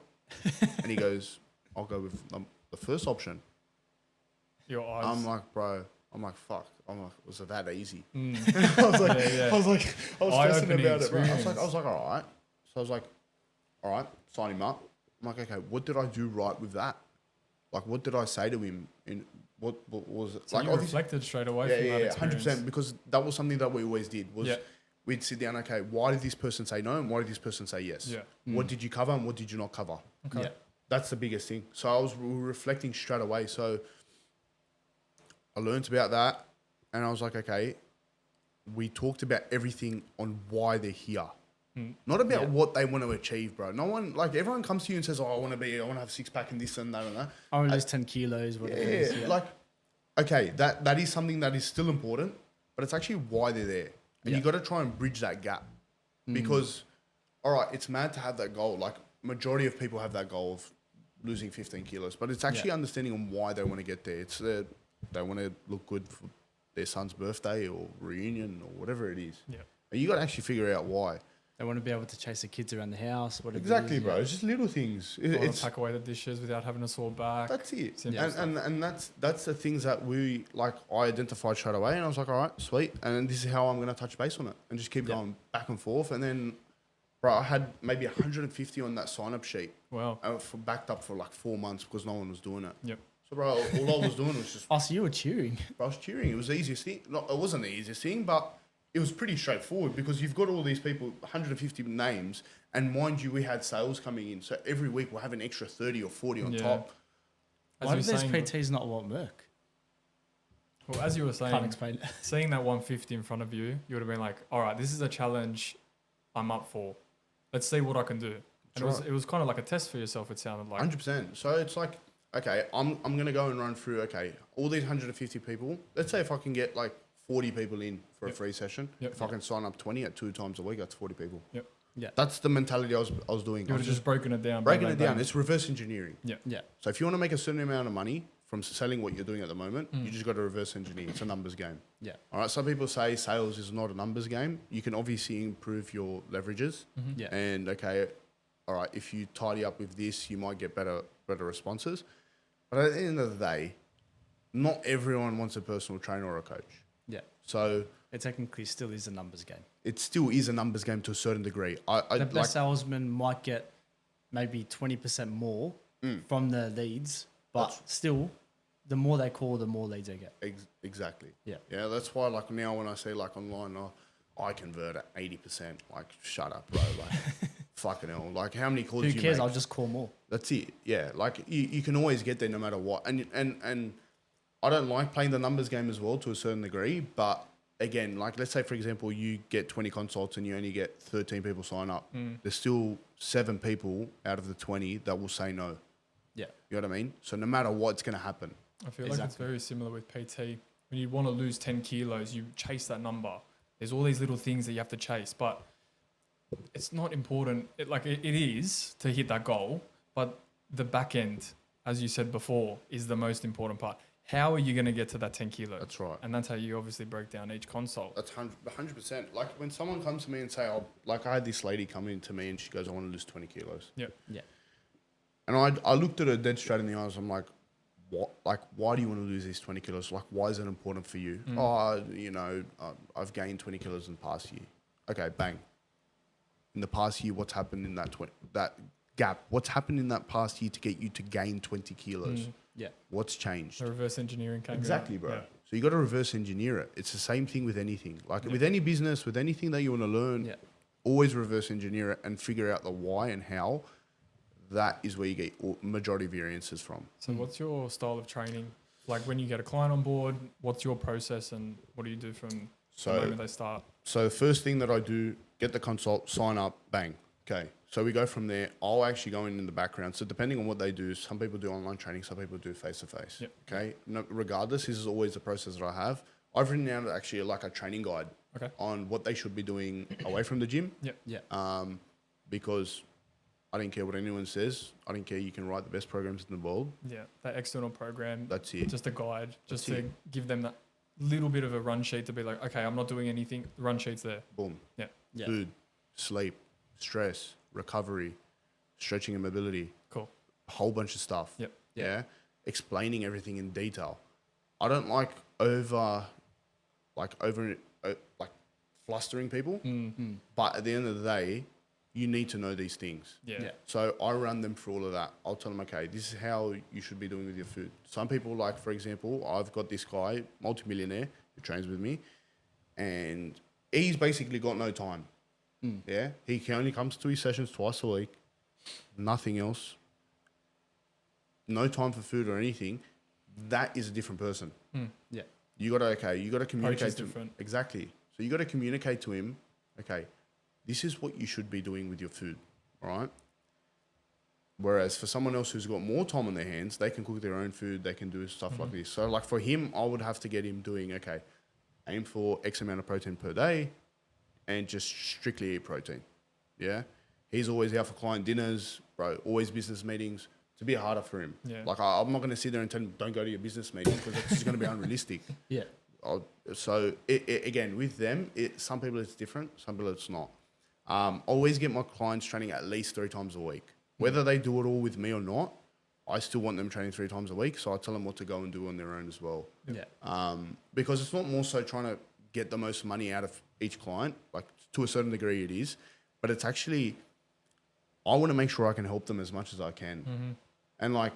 And he goes, I'll go with the first option. Your eyes. I'm like, bro. I'm like, fuck. I'm like, was it that easy? Mm. I was like, Yeah. I was stressing Eye-opening about it, bro. I was experience. like, all right. So I was like, all right, sign him up. I'm like, okay, what did I do right with that? Like, what did I say to him? In what was it? So like, you reflected straight away from that experience. 100%. Because that was something that we always did. Was Yeah. we'd sit down. Okay, why did this person say no, and why did this person say yes? Yeah. What did you cover, and what did you not cover? Okay. Yeah. That's the biggest thing. So we were reflecting straight away. So I learned about that and I was like, okay, we talked about everything on why they're here. Not about what they want to achieve, bro. No one, like everyone comes to you and says, oh, I want to have a 6-pack and this and that and that. I want to lose 10 kilos, whatever it is. Yeah. Like, okay, that is something that is still important, but it's actually why they're there. And you got to try and bridge that gap because, all right, it's mad to have that goal. Like majority of people have that goal of losing 15 kilos, but it's actually understanding on why they want to get there. It's they want to look good for their son's birthday or reunion or whatever it is. Yeah. And you got to actually figure out why. They want to be able to chase the kids around the house. Whatever Exactly, it is, bro. It's just little things. Or It's pack away the dishes without having a sore back. that's it. Simple stuff. And that's the things that we like. I identified straight away, and I was like, all right, sweet. And this is how I'm going to touch base on it, and just keep going back and forth. And then, bro, I had maybe 150 on that sign up sheet. Wow. Backed up for like 4 months because no one was doing it. Yep. So, bro, all I was doing was just Oh, so you were cheering. I was cheering. It was the easiest thing. No, it wasn't the easiest thing, but it was pretty straightforward because you've got all these people, 150 names, and mind you, we had sales coming in. So every week we'll have an extra 30 or 40 on Yeah. top. As Why you do were those saying, PTs not want work? well, as you were Can't saying, explain it. seeing that 150 in front of you, you would have been like, all right, this is a challenge I'm up for. Let's see what I can do. And That's it was kind of like a test for yourself, it sounded like. 100%. So it's like, okay, I'm going to go and run through, okay, all these 150 people. Let's say if I can get like 40 people in for a free session. Yep. If I can sign up 20 at 2 times a week, that's 40 people. Yep. Yeah. That's the mentality I was doing. You I would was have just broken it down. breaking bang, it bang, down. bang. It's reverse engineering. Yeah. Yeah. So if you want to make a certain amount of money from selling what you're doing at the moment, you just got to reverse engineer. It's a numbers game. Yeah. All right. Some people say sales is not a numbers game. You can obviously improve your leverages. Yeah. And okay, all right, if you tidy up with this, you might get better responses. But at the end of the day, not everyone wants a personal trainer or a coach. Yeah. So It technically still is a numbers game. it still is a numbers game to a certain degree. I The like best salesman might get maybe 20% more from the leads, but still, the more they call, the more leads they get. exactly. Yeah. Yeah, that's why like now when I say like online, I convert at 80%. Like shut up, bro. Like fucking hell. Like how many calls Who do you cares? make? I'll just call more. That's it. Yeah, like you can always get there no matter what. And I don't like playing the numbers game as well to a certain degree. But again, like let's say for example you get 20 consults and you only get 13 people sign up. There's still 7 people out of the 20 that will say no. Yeah. You know what I mean? So no matter what, it's going to happen. I feel like it's very similar with PT. When you want to lose 10 kilos, you chase that number. There's all these little things that you have to chase, but it's not important. It is to hit that goal, but the back end, as you said before, is the most important part. How are you going to get to that 10 kilos? That's right. And that's how you obviously break down each consult. That's 100%. Like when someone comes to me and say, oh, like I had this lady come in to me and she goes, I want to lose 20 kilos. Yeah. Yeah. And I looked at her dead straight in the eyes. I'm like, what? Like, why do you want to lose these 20 kilos? Like, why is it important for you? Oh, I've gained 20 kilos in the past year. Okay, bang. in the past year, what's happened in that gap? What's happened in that past year to get you to gain 20 kilos? Yeah. What's changed? The reverse engineering came Exactly, bro. Yeah. So you got to reverse engineer it. It's the same thing with anything. Like with any business, with anything that you want to learn, always reverse engineer it and figure out the why and how. That is where you get majority variances from. So what's your style of training? Like when you get a client on board, what's your process and what do you do from the moment they start? So the first thing that I do, get the consult, sign up, bang. Okay. So we go from there. I'll actually go in the background. So depending on what they do, some people do online training, some people do face-to-face. Yep. Okay. No, regardless, this is always the process that I have. I've written out actually like a training guide on what they should be doing away from the gym. Because I don't care what anyone says. I don't care. You can write the best programs in the world. Yeah. That external program. That's it. Just a guide, just to give them that little bit of a run sheet to be like, okay, I'm not doing anything. The run sheet's there. Boom. Yeah. Food, sleep, stress, recovery, stretching and mobility. Cool. A whole bunch of stuff. Yep. Yeah. Explaining everything in detail. I don't like flustering people. But at the end of the day, you need to know these things. Yeah. So I run them through all of that. I'll tell them, okay, this is how you should be doing with your food. Some people, like, for example, I've got this guy, multimillionaire, who trains with me, and he's basically got no time. Yeah. He only comes to his sessions twice a week, nothing else, no time for food or anything. That is a different person. Yeah. You got to communicate to him. Different. Exactly. So you got to communicate to him, okay, this is what you should be doing with your food, all right? Whereas for someone else who's got more time on their hands, they can cook their own food, they can do stuff like this. So like for him, I would have to get him doing, okay, aim for X amount of protein per day and just strictly eat protein, yeah? He's always out for client dinners, bro, always business meetings. It's a bit harder for him. Yeah. Like I'm not going to sit there and tell him, don't go to your business meeting because it's just going to be unrealistic. Yeah. So again, with them, some people it's different, some people it's not. Always get my clients training at least 3 times a week. Whether they do it all with me or not, I still want them training 3 times a week. So I tell them what to go and do on their own as well. Yeah. Because it's not more so trying to get the most money out of each client. Like to a certain degree it is, but it's actually, I want to make sure I can help them as much as I can. And like,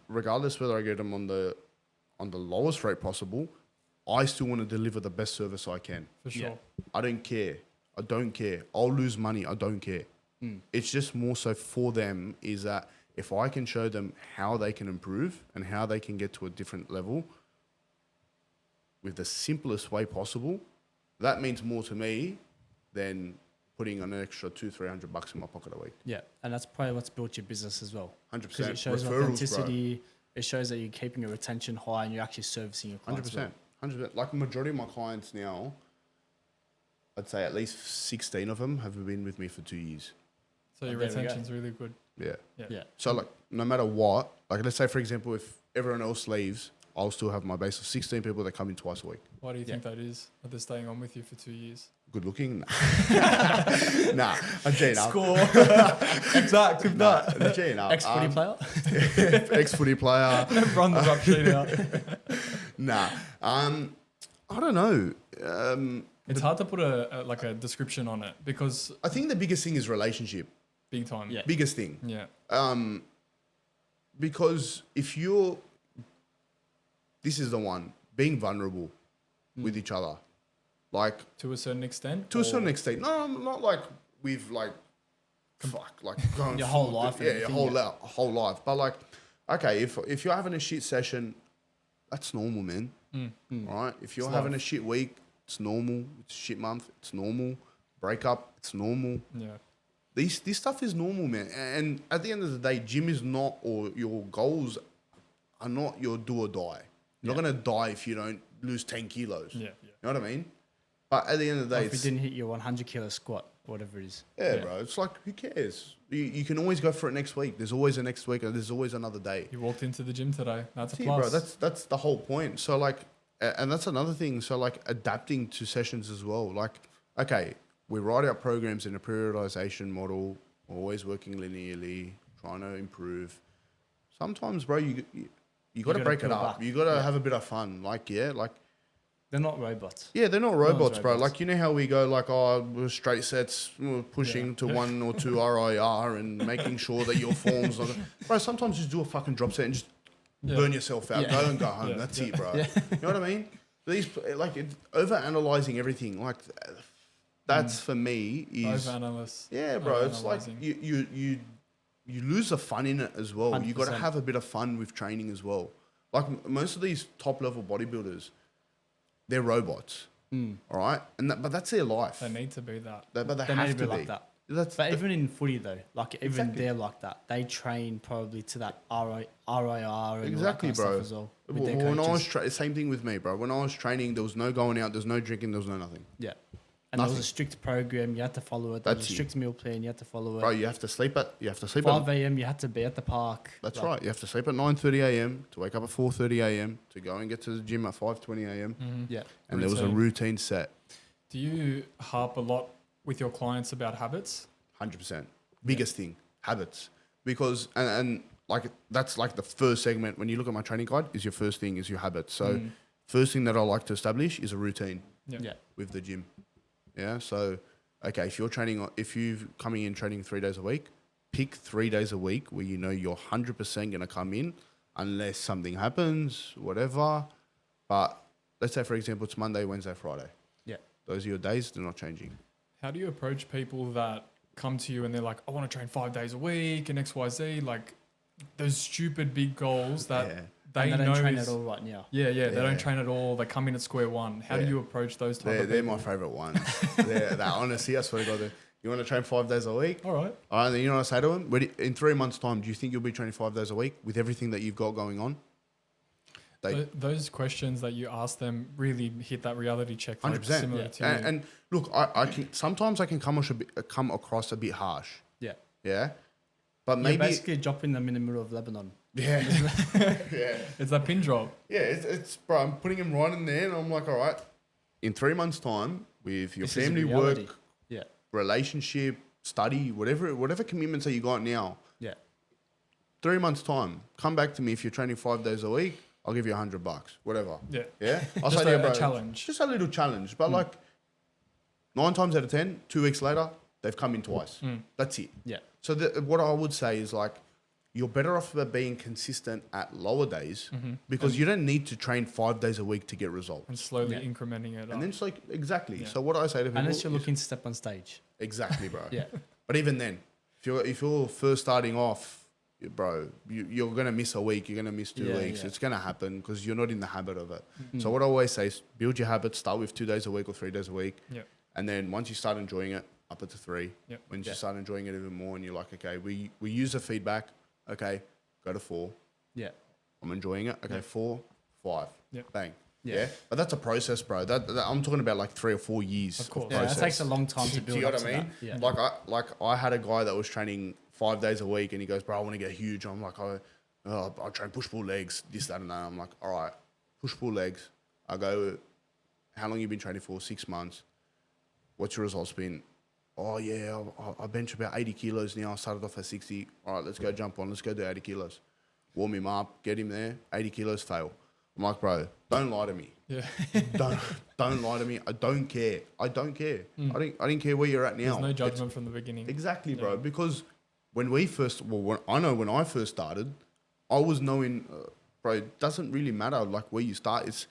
regardless whether I get them on the lowest rate possible, I still want to deliver the best service I can. For sure. I don't care. I'll lose money. I don't care. It's just more so for them is that if I can show them how they can improve and how they can get to a different level with the simplest way possible, that means more to me than putting an extra $200-300 in my pocket a week. Yeah. And that's probably what's built your business as well. 100%. Because it shows Referrals, authenticity. Bro. It shows that you're keeping your retention high and you're actually servicing your clients. 100%. 100%. Like the majority of my clients now, I'd say at least 16 of them have been with me for 2 years. So your retention's really good. Yeah. So like no matter what, like let's say for example, if everyone else leaves, I'll still have my base of 16 people that come in twice a week. Why do you think that is? Are they staying on with you for 2 years? Good looking? Nah. I'm cheating up. Score. Exact. If not. I'm cheating up. Ex-footy player? Ex-footy player. Run the rub sheet out. Nah. I don't know. It's hard to put a description on it because I think the biggest thing is relationship. big time. Yeah. Biggest thing. Yeah. Because if you're, this is the one, being vulnerable with each other. Like, To a certain extent. to a certain extent. No, not like with like, going Your whole full- life and Yeah, your everything, whole life. But like, okay, if you're having a shit session, that's normal, man. All right. If you're having a shit week, it's normal. It's a shit month, it's normal. Breakup, it's normal. Yeah. This stuff is normal, man. And at the end of the day, gym is not, or your goals are not your do or die. You're not going to die if you don't lose 10 kilos. Yeah. You know what I mean? But at the end of the day, If you didn't hit your 100 kilo squat, whatever it is. yeah, bro. It's like, who cares? You can always go for it next week. There's always a next week, and there's always another day. You walked into the gym today. That's a See, plus. bro, that's the whole point. So like, and that's another thing. So like, adapting to sessions as well. Like, okay, we write out programs in a periodization model, always working linearly, trying to improve. Sometimes, bro, you got to gotta break it peel up. back. You got to have a bit of fun. Like, yeah, like They're not robots. Yeah, they're not one's robots, bro. robots. Like, you know how we go, like, we're straight sets, we're pushing to 1 or 2 RIR and making sure that your form's not... Bro, sometimes just do a fucking drop set and just burn yourself out. Go and go home. That's it, bro. You know what I mean? These, like, over-analysing everything, like, that's for me is... Over-analyst. Yeah, bro. It's like you lose the fun in it as well. You got to 100%. have a bit of fun with training as well. Like, most of these top-level bodybuilders, they're robots, all right? But that's their life. They need to be that. But they They have need to to be be. like that. That's Even in footy though, like even Exactly. they're like that. They train probably to that RIR and all that exactly, kind of bro. stuff as well. With their When I was coaches. same thing with me, bro. When I was training, there was no going out, there's no drinking, there was no nothing. Yeah. And there was Nothing. a strict program, you had to follow it. There was That's a it. strict meal plan, you had to follow Bro, it. you have to sleep at 5 a.m. you had to be at the park. That's Like, right. You have to sleep at 9:30 a.m. to wake up at 4:30 a.m. to go and get to the gym at 5:20 a.m. Yeah. And there was a routine set. Do you harp a lot with your clients about habits? 100%. Biggest thing, habits. Because, and like, that's like the first segment. When you look at my training guide, is your first thing is your habits. So first thing that I like to establish is a routine Yeah. with the gym. Yeah. So, okay, if you're coming in training 3 days a week, pick 3 days a week where you know you're 100% going to come in unless something happens, whatever. But let's say, for example, it's Monday, Wednesday, Friday. Yeah. Those are your days. They're not changing. How do you approach people that come to you and they're like, I want to train 5 days a week and XYZ, like those stupid big goals that they And they know don't train is, at all right now. they Yeah. don't train at all. They come in at square one. How do you approach those type of They're people? my favourite ones. They're honestly, I swear to God, you want to train 5 days a week? All right. All right, then you know what I say to them? In 3 months' time, do you think you'll be training 5 days a week with everything that you've got going on? Those questions that you ask them really hit that reality check. Like 100%. similar to you. And look, I can sometimes I can come across a bit harsh. Yeah. Yeah, but You're maybe basically dropping them in the middle of Lebanon. yeah, yeah, It's that pin drop. yeah. It's bro. I'm putting him right in there, and I'm like, all right. In 3 months' time, with your This is family, reality. work, Yeah. relationship, study, whatever commitments that you got now, Yeah. 3 months' time, come back to me if you're training 5 days a week. I'll give you $100, whatever. Yeah. Yeah, I'll Just say to you, a bro, challenge. just a little challenge. But like 9 times out of 10, 2 weeks later, they've come in twice. That's it. Yeah. So what I would say is like, you're better off by being consistent at lower days because you don't need to train 5 days a week to get results. And slowly Yeah. incrementing it up. And then it's like, exactly. Yeah. So what I say to people Unless you're is- looking to step on stage. exactly, bro. Yeah. But even then, if you're first starting off, bro, you're going to miss a week, you're going to miss 2 Yeah, weeks. yeah. It's going to happen because you're not in the habit of it. So what I always say is build your habits, start with 2 days a week or 3 days a week. Yep. And then once you start enjoying it, up it to 3. Yep. When you Yeah. start enjoying it even more and you're like, okay, we use the feedback. Okay, go to 4. Yeah. I'm enjoying it. Okay, 4, 5. Yep. Bang. Yeah. Yeah. But that's a process, bro. That I'm talking about like 3 or 4 years Of course. Yeah, process. that takes a long time to Do build you know up what to I mean? that. Yeah. Like I had a guy that was training 5 days a week, and he goes, "Bro, I want to get huge." I'm like, I train push pull legs, this, that, and that. I'm like, all right, push pull legs. I go, how long you been training for? 6 months. What's your results been? Oh yeah, I bench about 80 kilos now. I started off at 60. All right, let's go jump on. Let's go do 80 kilos. Warm him up, get him there. 80 kilos, fail. I'm like, bro, don't lie to me. Yeah. Don't lie to me. I don't care. I didn't care where you're at now. There's no It's- judgment from the beginning. Exactly, bro. Because when I first started, I was knowing, bro, it doesn't really matter like where you start. It's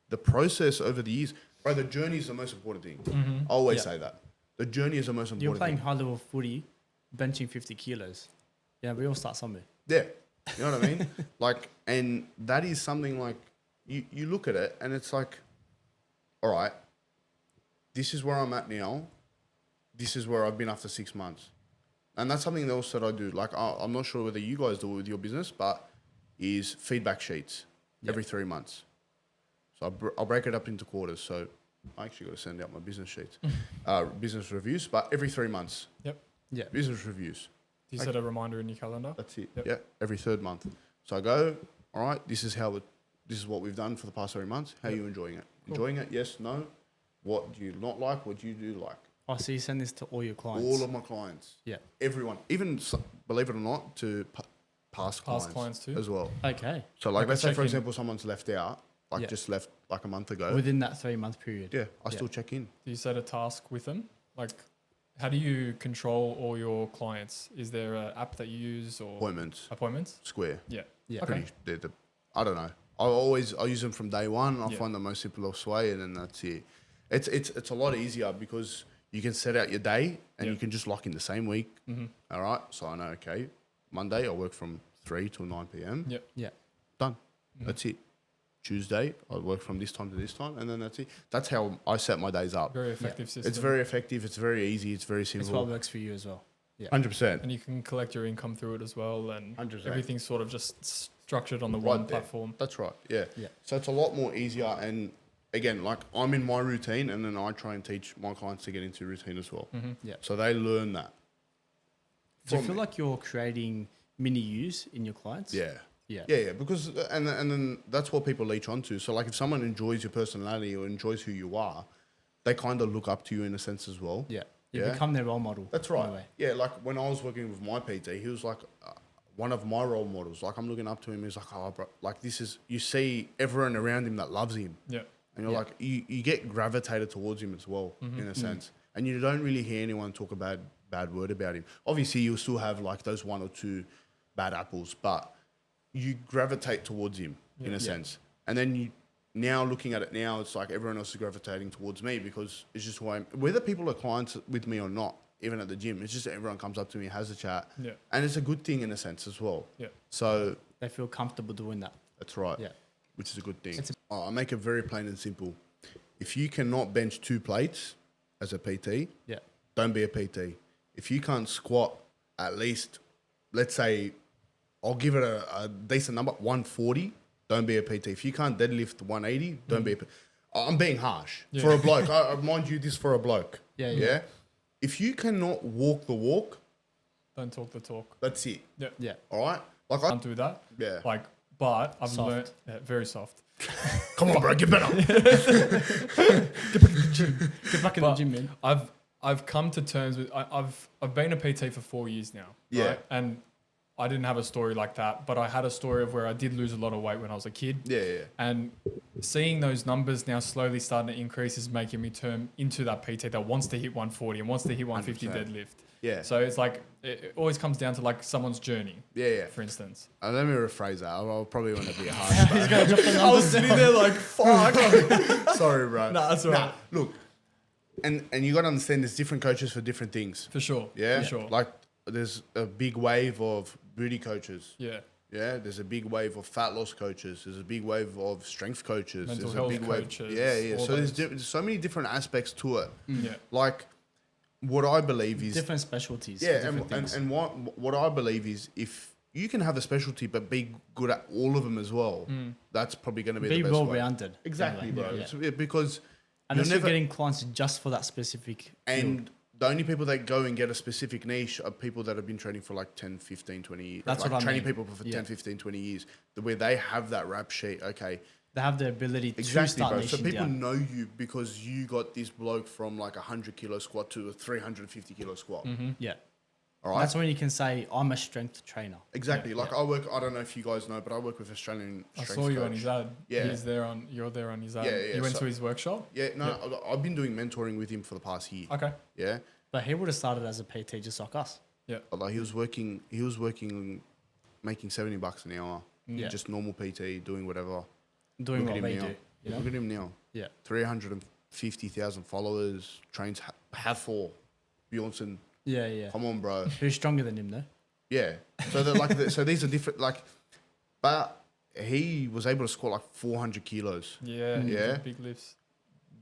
the process over the years. Bro, the journey is the most important thing. I always say that. The journey is the most important You're playing thing. high level footy, benching 50 kilos. Yeah, we all start somewhere. Yeah. You know what I mean? Like, and that is something like, you look at it and it's like, all right, this is where I'm at now. This is where I've been after 6 months. And that's something else that I do. Like, I'm not sure whether you guys do it with your business, but is feedback sheets every 3 months. So I'll break it up into quarters. So I actually got to send out my business sheets, business reviews, but every 3 months, Yep. Yeah. business reviews. Do you set a reminder in your calendar? That's it. Yep. Yeah, every 3rd month. So I go, all right, this is what we've done for the past 3 months. How are you enjoying it? Cool. Enjoying it? Yes, no. What do you not like? What do you do like? Oh, so you send this to all your clients? All of my clients. Yeah. Everyone. Even, believe it or not, to past clients clients too? as well. Okay. So like, Like a let's say, for check-in. example, someone's left out. like Yeah. just left like a month ago. Within that 3-month period. Yeah, I still check in. Do you set a task with them? Like, how do you control all your clients? Is there an app that you use or appointments? Square. Yeah. Yeah. Okay. I don't know. I use them from day one. I find the most simplest way, and then that's it. It's a lot easier because you can set out your day and you can just lock in the same week. All right, so I know, okay, Monday I work from 3 till 9 p.m. Yep. Yeah. Done. That's it. Tuesday I work from this time to this time, and then that's it. That's how I set my days up. Very effective system. It's very effective. It's very easy. It's very simple. It's what works for you as well. Yeah. 100%. And you can collect your income through it as well, and 100%. everything's sort of just structured on the Right one there. platform. That's right. Yeah. Yeah. So it's a lot more easier. And again, like I'm in my routine, and then I try and teach my clients to get into routine as well. Yeah. So they learn that. Do you from feel me. like you're creating mini yous in your clients? Yeah. Yeah. Yeah, because and then that's what people leech onto. So like if someone enjoys your personality or enjoys who you are, they kind of look up to you in a sense as well. Yeah. You Yeah. become their role model. That's in a right. way. Yeah, like when I was working with my PT, he was like one of my role models. Like I'm looking up to him. He's like, oh, bro, like this is, you see everyone around him that loves him. Yeah. And you're like, you get gravitated towards him as well, in a sense. And you don't really hear anyone talk a bad word about him. Obviously, you'll still have like those one or two bad apples, but you gravitate towards him in a sense. And then you, now looking at it now, it's like everyone else is gravitating towards me because it's just who I am. Whether people are clients with me or not, even at the gym, it's just that everyone comes up to me, has a chat. Yeah. And it's a good thing in a sense as well. Yeah. So They feel comfortable doing that. that's right. Yeah. Which is a good thing. It's I make it very plain and simple. If you cannot bench 2 plates as a PT, Yeah. don't be a PT. If you can't squat at least, let's say, I'll give it a decent number, 140, don't be a PT. If you can't deadlift 180, don't be a PT. I'm being harsh. For a bloke, I mind you this for a bloke. Yeah. If you cannot walk the walk, Don't talk the talk. that's it. Yeah. Yeah. All right? Like I Can't do that. Yeah. Like, but I've Soft. learned very soft. come on, bro, get better. Get back in the But gym, man. I've come to terms with I've been a PT for 4 years now. Yeah. Right? And I didn't have a story like that, but I had a story of where I did lose a lot of weight when I was a kid. Yeah. And seeing those numbers now slowly starting to increase is making me turn into that PT that wants to hit 140 and wants to hit 150 100%. deadlift. Yeah. So it's like, it always comes down to like someone's journey, Yeah. for instance. Let me rephrase that. I'll probably want to be harsh. He's going to drop the I numbers was sitting there like, fuck. Sorry, bro. Nah, that's all right. Look, and you got to understand there's different coaches for different things. For sure. Yeah? For sure. Like, there's a big wave of booty coaches. Yeah. Yeah, there's a big wave of fat loss coaches. There's a big wave of strength coaches. Mental there's health a big wave. coaches, Yeah. all So those. there's so many different aspects to it. Yeah. Like, what I believe is different specialties. for yeah, different things. and what I believe is if you can have a specialty but be good at all of them as well, that's probably going to be Be the best well way. rounded. Exactly, bro. Yeah. It's- because And you're you're getting clients just for that specific and field. the only people that go and get a specific niche are people that have been training for like 10, 15, 20 years. That's like what I training mean. people for Yeah. 10, 15, 20 years, where they have that rap sheet. Okay, They have the ability to exactly, start bro. So niching people down. know you because you got this bloke from like a 100 kilo squat to a 350 kilo squat. Yeah. All right. That's when you can say, I'm a strength trainer. Exactly. Like I don't know if you guys know, but I work with Australian I strength saw you coach. on his ad. Yeah. You're there on his ad. Yeah, You went so- to his workshop? Yeah, no, I've been doing mentoring with him for the past year. Okay. Yeah. But he would have started as a PT just like us. Yeah. Like he was working making $70 an hour. Yeah. Just normal PT, doing whatever. Doing Look what at we him now. do. You know? Look at him now. Yeah. 350,000 followers, trains Hathor, Bjornsson. Yeah. Come on, bro. Who's stronger than him, though? Yeah. So they're like, so these are different, like, but he was able to squat like 400 kilos. Yeah. Yeah. Big lifts.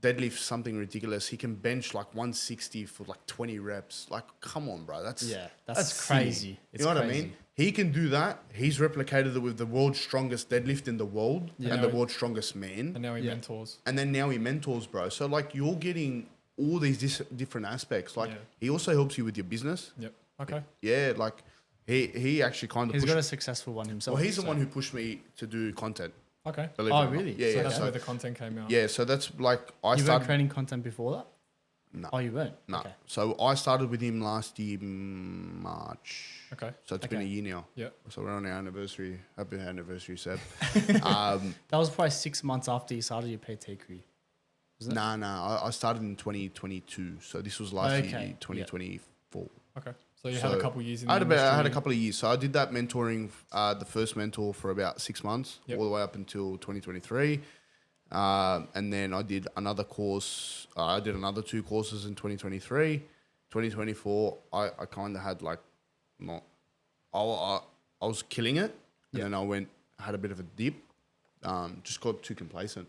Deadlift something ridiculous. He can bench like 160 for like 20 reps. Like, come on, bro. That's That's sick. crazy. It's You know what I crazy. mean? He can do that. He's replicated it with the world's strongest deadlift in the world Yeah. and the world's strongest man. And now he Yeah. mentors. And then now he mentors, bro. So like you're getting all these different aspects. Like Yeah. he also helps you with your business. Yep. Okay. Yeah, like he actually kind of He's pushed. got a successful one himself. Well, he's the so- one who pushed me to do content. Okay. believe it Oh, or not. really? Yeah, So yeah. that's So, where the content came out. yeah, so that's like I You weren't started. creating content before that? No. Oh, you weren't? No. Okay. So I started with him last year, March. Okay. So it's been a year now. Yeah. So we're on our anniversary. Happy anniversary, Seb. That was probably 6 months after you started your PT career. Wasn't it? Nah. I started in 2022. So this was last year, Okay. 2024. Okay. So you had a couple years in I the had I had a industry. couple of years. So I did that mentoring, the first mentor for about 6 months, Yep. all the way up until 2023. And then I did another course. I did another 2 courses in 2023. 2024, I kind of had like not. I was killing it, and Yep. then I had a bit of a dip. Just got too complacent.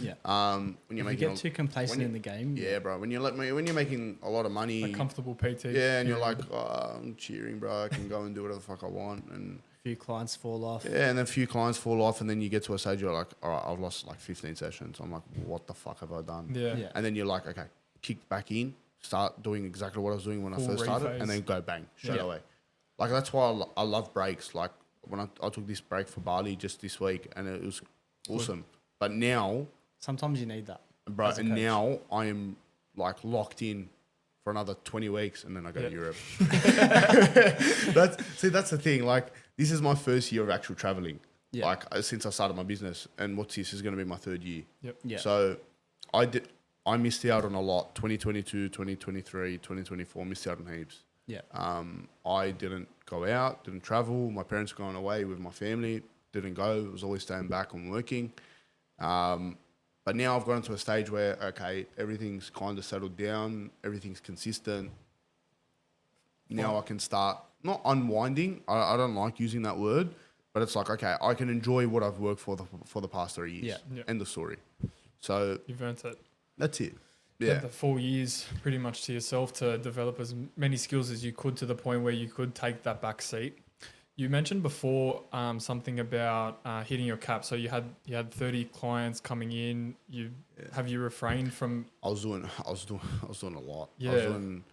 Yeah. When If you're you making get too complacent in the game, yeah, bro. When you're making a lot of money, A comfortable PT. yeah, and you're like, oh, I'm cheering, bro. I can go and do whatever the fuck I want, and a few clients fall off. yeah, and then a few clients fall off, and then you get to a stage you're like, all right, I've lost like 15 sessions. I'm like, what the fuck have I done? Yeah. Yeah. And then you're like, okay, kick back in, start doing exactly what I was doing when I Full first started, rephase. and then go bang straight Yeah. away. Like that's why I love breaks. Like when I took this break for Bali just this week, and it was awesome. But now, Sometimes you need that. bro, as a and coach. now I am like locked in for another 20 weeks, and then I go to Yeah. Europe. That's the thing. Like this is my first year of actual traveling. Yeah. Like since I started my business, and what's this is going to be my 3rd year. Yep. Yeah. So I missed out on a lot. 2022, 2023, 2024, missed out on heaps. Yeah. I didn't go out, didn't travel. My parents were going away with my family, didn't go. Was always staying back and working. But now I've gotten to a stage where, okay, everything's kind of settled down, everything's consistent. Now I can start, not unwinding, I don't like using that word, but it's like, okay, I can enjoy what I've worked for the past 3 years. Yeah. Yeah. End of story. So You've earned it. that's it. You Yeah. had the 4 years pretty much to yourself to develop as many skills as you could to the point where you could take that back seat. You mentioned before something about hitting your cap. So you had 30 clients coming in. Have you refrained from? I was doing a lot. Yeah. I was doing,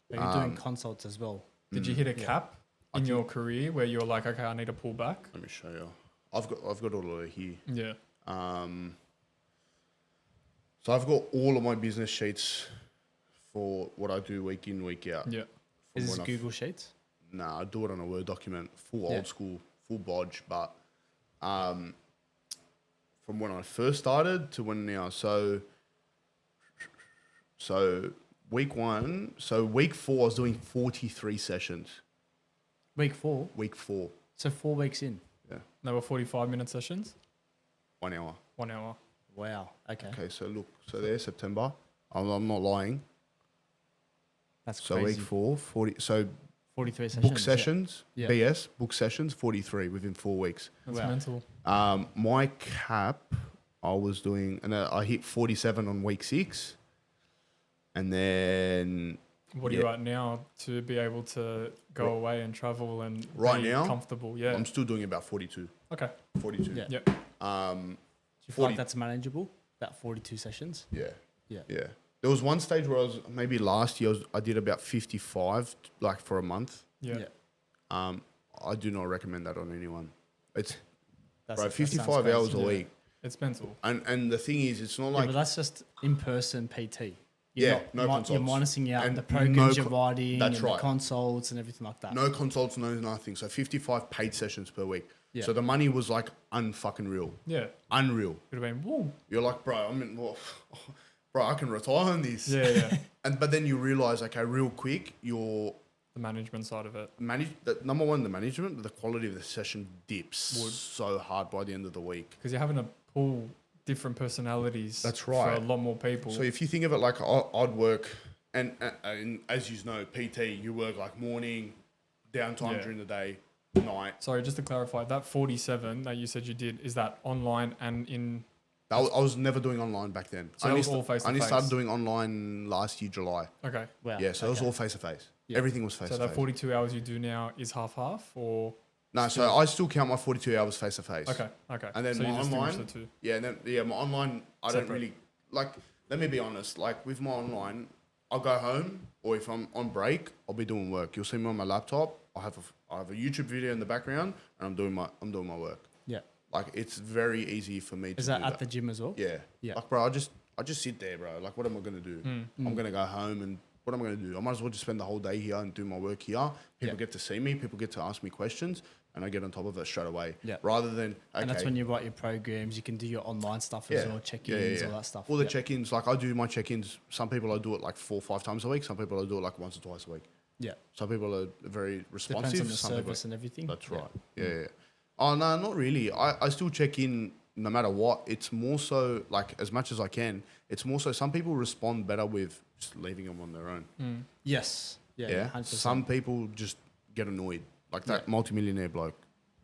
But you're doing consults as well. Did you hit a Yeah. cap in your career where you're like, okay, I need to pull back? let me show you. I've got all of it here. Yeah. So I've got all of my business sheets for what I do week in, week out. Yeah. Is this when Google Sheets? Nah, I do it on a Word document, full Yeah. old school, full bodge. But from when I first started to when now, so week 1, so week 4, I was doing 43 sessions. Week 4. Week 4, So 4 weeks in. yeah, They were 45-minute sessions, 1 hour. 1 hour. Wow. Okay. Okay, so look, so there's September. I'm not lying. That's So crazy. week 4, 40. So 43 sessions. book sessions, Yeah. BS, book sessions, 43 within 4 weeks. That's Wow. mental. My cap, I was doing, and I hit 47 on week 6. And then What are you at now to be able to go away and travel and Right be now? comfortable? Yeah. I'm still doing about 42. Okay. 42. Yeah. Yep. Do you feel 40 like that's manageable? That 42 sessions? Yeah. Yeah. Yeah. There was one stage where maybe last year, I did about 55, like for a month. Yeah. I do not recommend that on anyone. It's, That's bro, that sounds 55 hours crazy. a week. It's mental. And the thing is, it's not Yeah, like, but that's just in-person PT. Yeah, no You're consults. minusing out And the programs no you're writing that's and right. the consults and everything like that. no consults, no nothing. So 55 paid sessions per week. Yeah. So the money was like unfucking real. Yeah. Unreal. Could have been, woo. You're like, bro, bro, I can retire on this. Yeah, yeah. But then you realize, okay, real quick, your The management side of it. number one, the management, the quality of the session dips so hard by the end of the week. Because you're having to pull different personalities That's for right. a lot more people. So if you think of it like I'd work, and as you know, PT, you work like morning, downtime Yeah. during the day, night. Sorry, just to clarify, that 47 that you said you did, is that online and in... I was never doing online back then. So it was all I only face-to-face? started doing online last year, July. Okay. Wow. Yeah, so it was Okay. all face to face. Yeah. Everything was face So to that face. 42 hours you do now is half-half or... No, so I still count my 42 hours face to face. Okay, okay. And then so my you distinguish online, the two. yeah, and then my online, I don't Separate. really like. Let me be honest. Like with my online, I'll go home, or if I'm on break, I'll be doing work. You'll see me on my laptop. I have a YouTube video in the background, and I'm doing my work. Yeah. Like it's very easy for me. Is to that do at the gym as well? Yeah. Yeah. Like bro, I just sit there, bro. Like, what am I gonna do? I'm gonna go home and what am I gonna do? I might as well just spend the whole day here and do my work here. People get to see me. People get to ask me questions, and I get on top of it straight away. Yeah. Rather than okay. And that's when you write your programs. You can do your online stuff as well, check-ins, all that stuff. All the check-ins, like I do my check-ins. Some people I do it like 4 or 5 times a week. Some people I do it like once or twice a week. Yeah. Some people are very responsive. Depends on the some service people, and everything. That's right. Yeah. Oh no, not really. I still check in no matter what. It's more so like as much as I can. It's more so some people respond better with just leaving them on their own. Yes. Yeah. 100%. Some people just get annoyed. Like that multimillionaire bloke,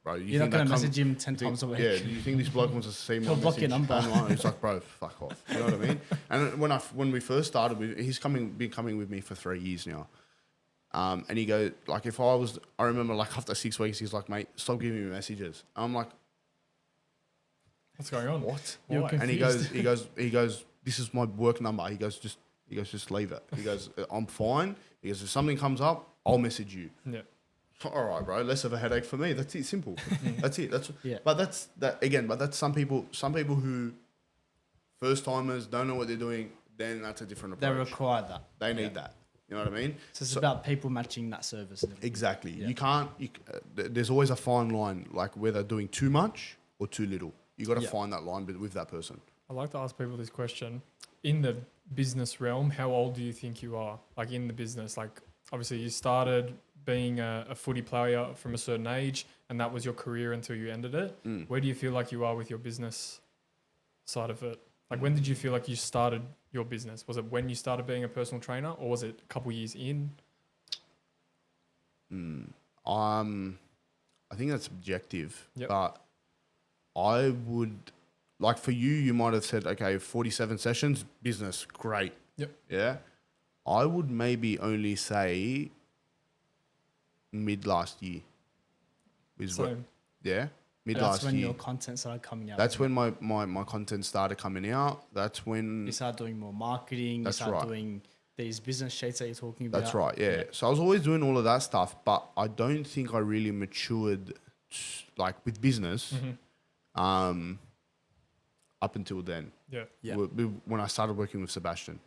bro. You're not going to message him 10 times a week. Yeah, you think this bloke wants to see my He'll block message? your number. Online? It's like, bro, fuck off. You know what I mean? And when we first started, he's been coming with me for 3 years now. And he goes, like, I remember like after 6 weeks, he's like, mate, stop giving me messages. And I'm like, what's going on? what? You're And he confused. goes, this is my work number. He goes, just leave it. He goes, I'm fine. He goes, if something comes up, I'll message you. Yeah. All right, bro. Less of a headache for me. That's it. Simple. That's it. Yeah. But that's that again. But that's some people. Some people who first timers don't know what they're doing. Then that's a different approach. They require that. They need that. You know what I mean? So it's about people matching that service. And everything. Exactly. Yeah. You can't. There's always a fine line, like whether doing too much or too little. You got to find that line with that person. I like to ask people this question. In the business realm, how old do you think you are? Like in the business, like obviously you started being a footy player from a certain age and that was your career until you ended it. Where do you feel like you are with your business side of it? Like when did you feel like you started your business? Was it when you started being a personal trainer or was it a couple years in? I think that's subjective. Yep. But I would, like for you might have said, okay, 47 sessions, business, great. Yep. Yeah. I would maybe only say mid last year. Same. Mid That's last when year. your content started coming out. That's when my content started coming out. That's when You started doing more marketing. That's you started right. doing these business sheets that you're talking about. That's right, yeah. So I was always doing all of that stuff, but I don't think I really matured like with business up until then. Yeah. Yeah. When I started working with Sebastian.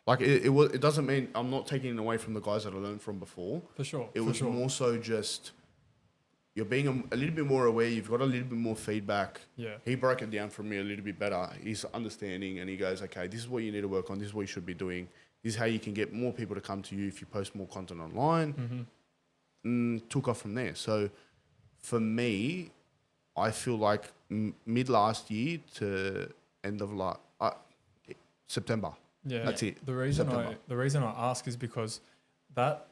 Like it doesn't mean I'm not taking it away from the guys that I learned from before. For sure. It was more so just you're being a little bit more aware. You've got a little bit more feedback. Yeah. He broke it down for me a little bit better. He's understanding and he goes, okay, this is what you need to work on. This is what you should be doing. This is how you can get more people to come to you if you post more content online. Took off from there. So for me, I feel like mid last year to end of September. Yeah. That's it. The reason September. I ask is because that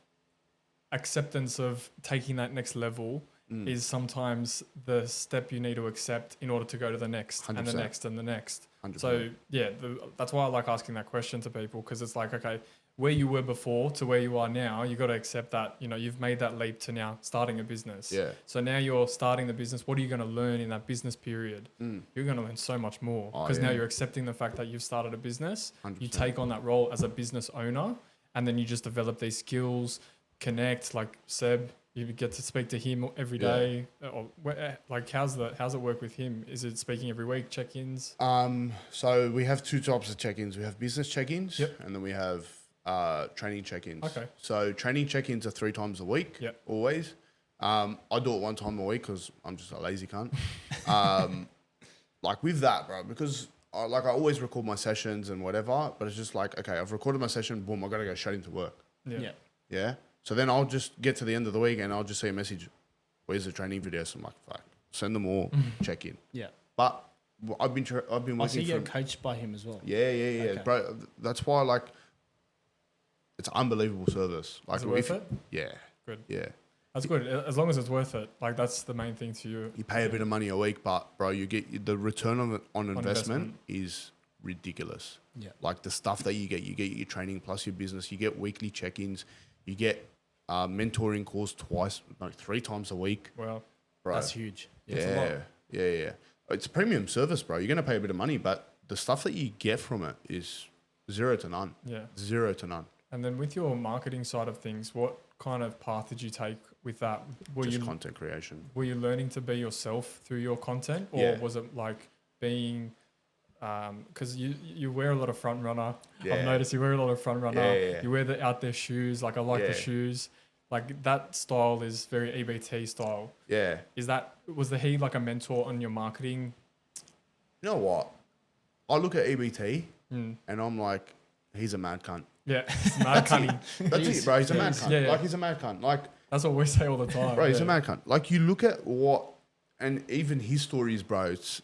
acceptance of taking that next level is sometimes the step you need to accept in order to go to the next 100%. and the next and the next. 100%. So yeah, that's why I like asking that question to people because it's like, okay, where you were before to where you are now, you got to accept that, you know, you've made that leap to now starting a business. Yeah. So now you're starting the business. What are you going to learn in that business period? You're going to learn so much more because now you're accepting the fact that you've started a business. 100%. You take on that role as a business owner and then you just develop these skills, connect like Seb, you get to speak to him every day. Or, like how's it work with him? Is it speaking every week, check-ins? So we have two types of check-ins. We have business check-ins and then we have training check-ins. Okay. So training check-ins are 3 times a week, always. I do it 1 time a week because I'm just a lazy cunt. Like with that, bro, because I always record my sessions and whatever, but it's just like, okay, I've recorded my session, boom, I got to go straight into work. Yeah. So then I'll just get to the end of the week and I'll just see a message, where's the training videos? I'm like, fuck, send them all, check in. Yeah. But I've been working. I see you get coached by him as well. Yeah, Okay. bro. That's why it's unbelievable service. Like, Is it worth it? Yeah. Good. Yeah. That's good. As long as it's worth it. Like that's the main thing to you. You pay a bit of money a week, but bro, you get the return on investment is ridiculous. Yeah. Like the stuff that you get your training plus your business. You get weekly check-ins. You get mentoring calls 3 times a week. Wow. Bro. That's huge. Yeah. It's a premium service, bro. You're going to pay a bit of money, but the stuff that you get from it is 0 to none. Yeah. 0 to none. And then with your marketing side of things, what kind of path did you take with that? Just content creation. Were you learning to be yourself through your content or was it like being because you wear a lot of front runner. Yeah. I've noticed you wear a lot of front runner. Yeah. You wear the out there shoes. Like I like Yeah. the shoes. Like that style is very EBT style. Yeah. Was the he like a mentor on your marketing? You know what? I look at EBT and I'm like, he's a mad cunt. Yeah, mad cunning. That's it, bro. He's a mad cunt. Yeah, yeah. Like, he's a mad cunt. Like, That's what we say all the time. bro, he's yeah. a mad cunt. Like, you look at what, and even his stories, bro, it's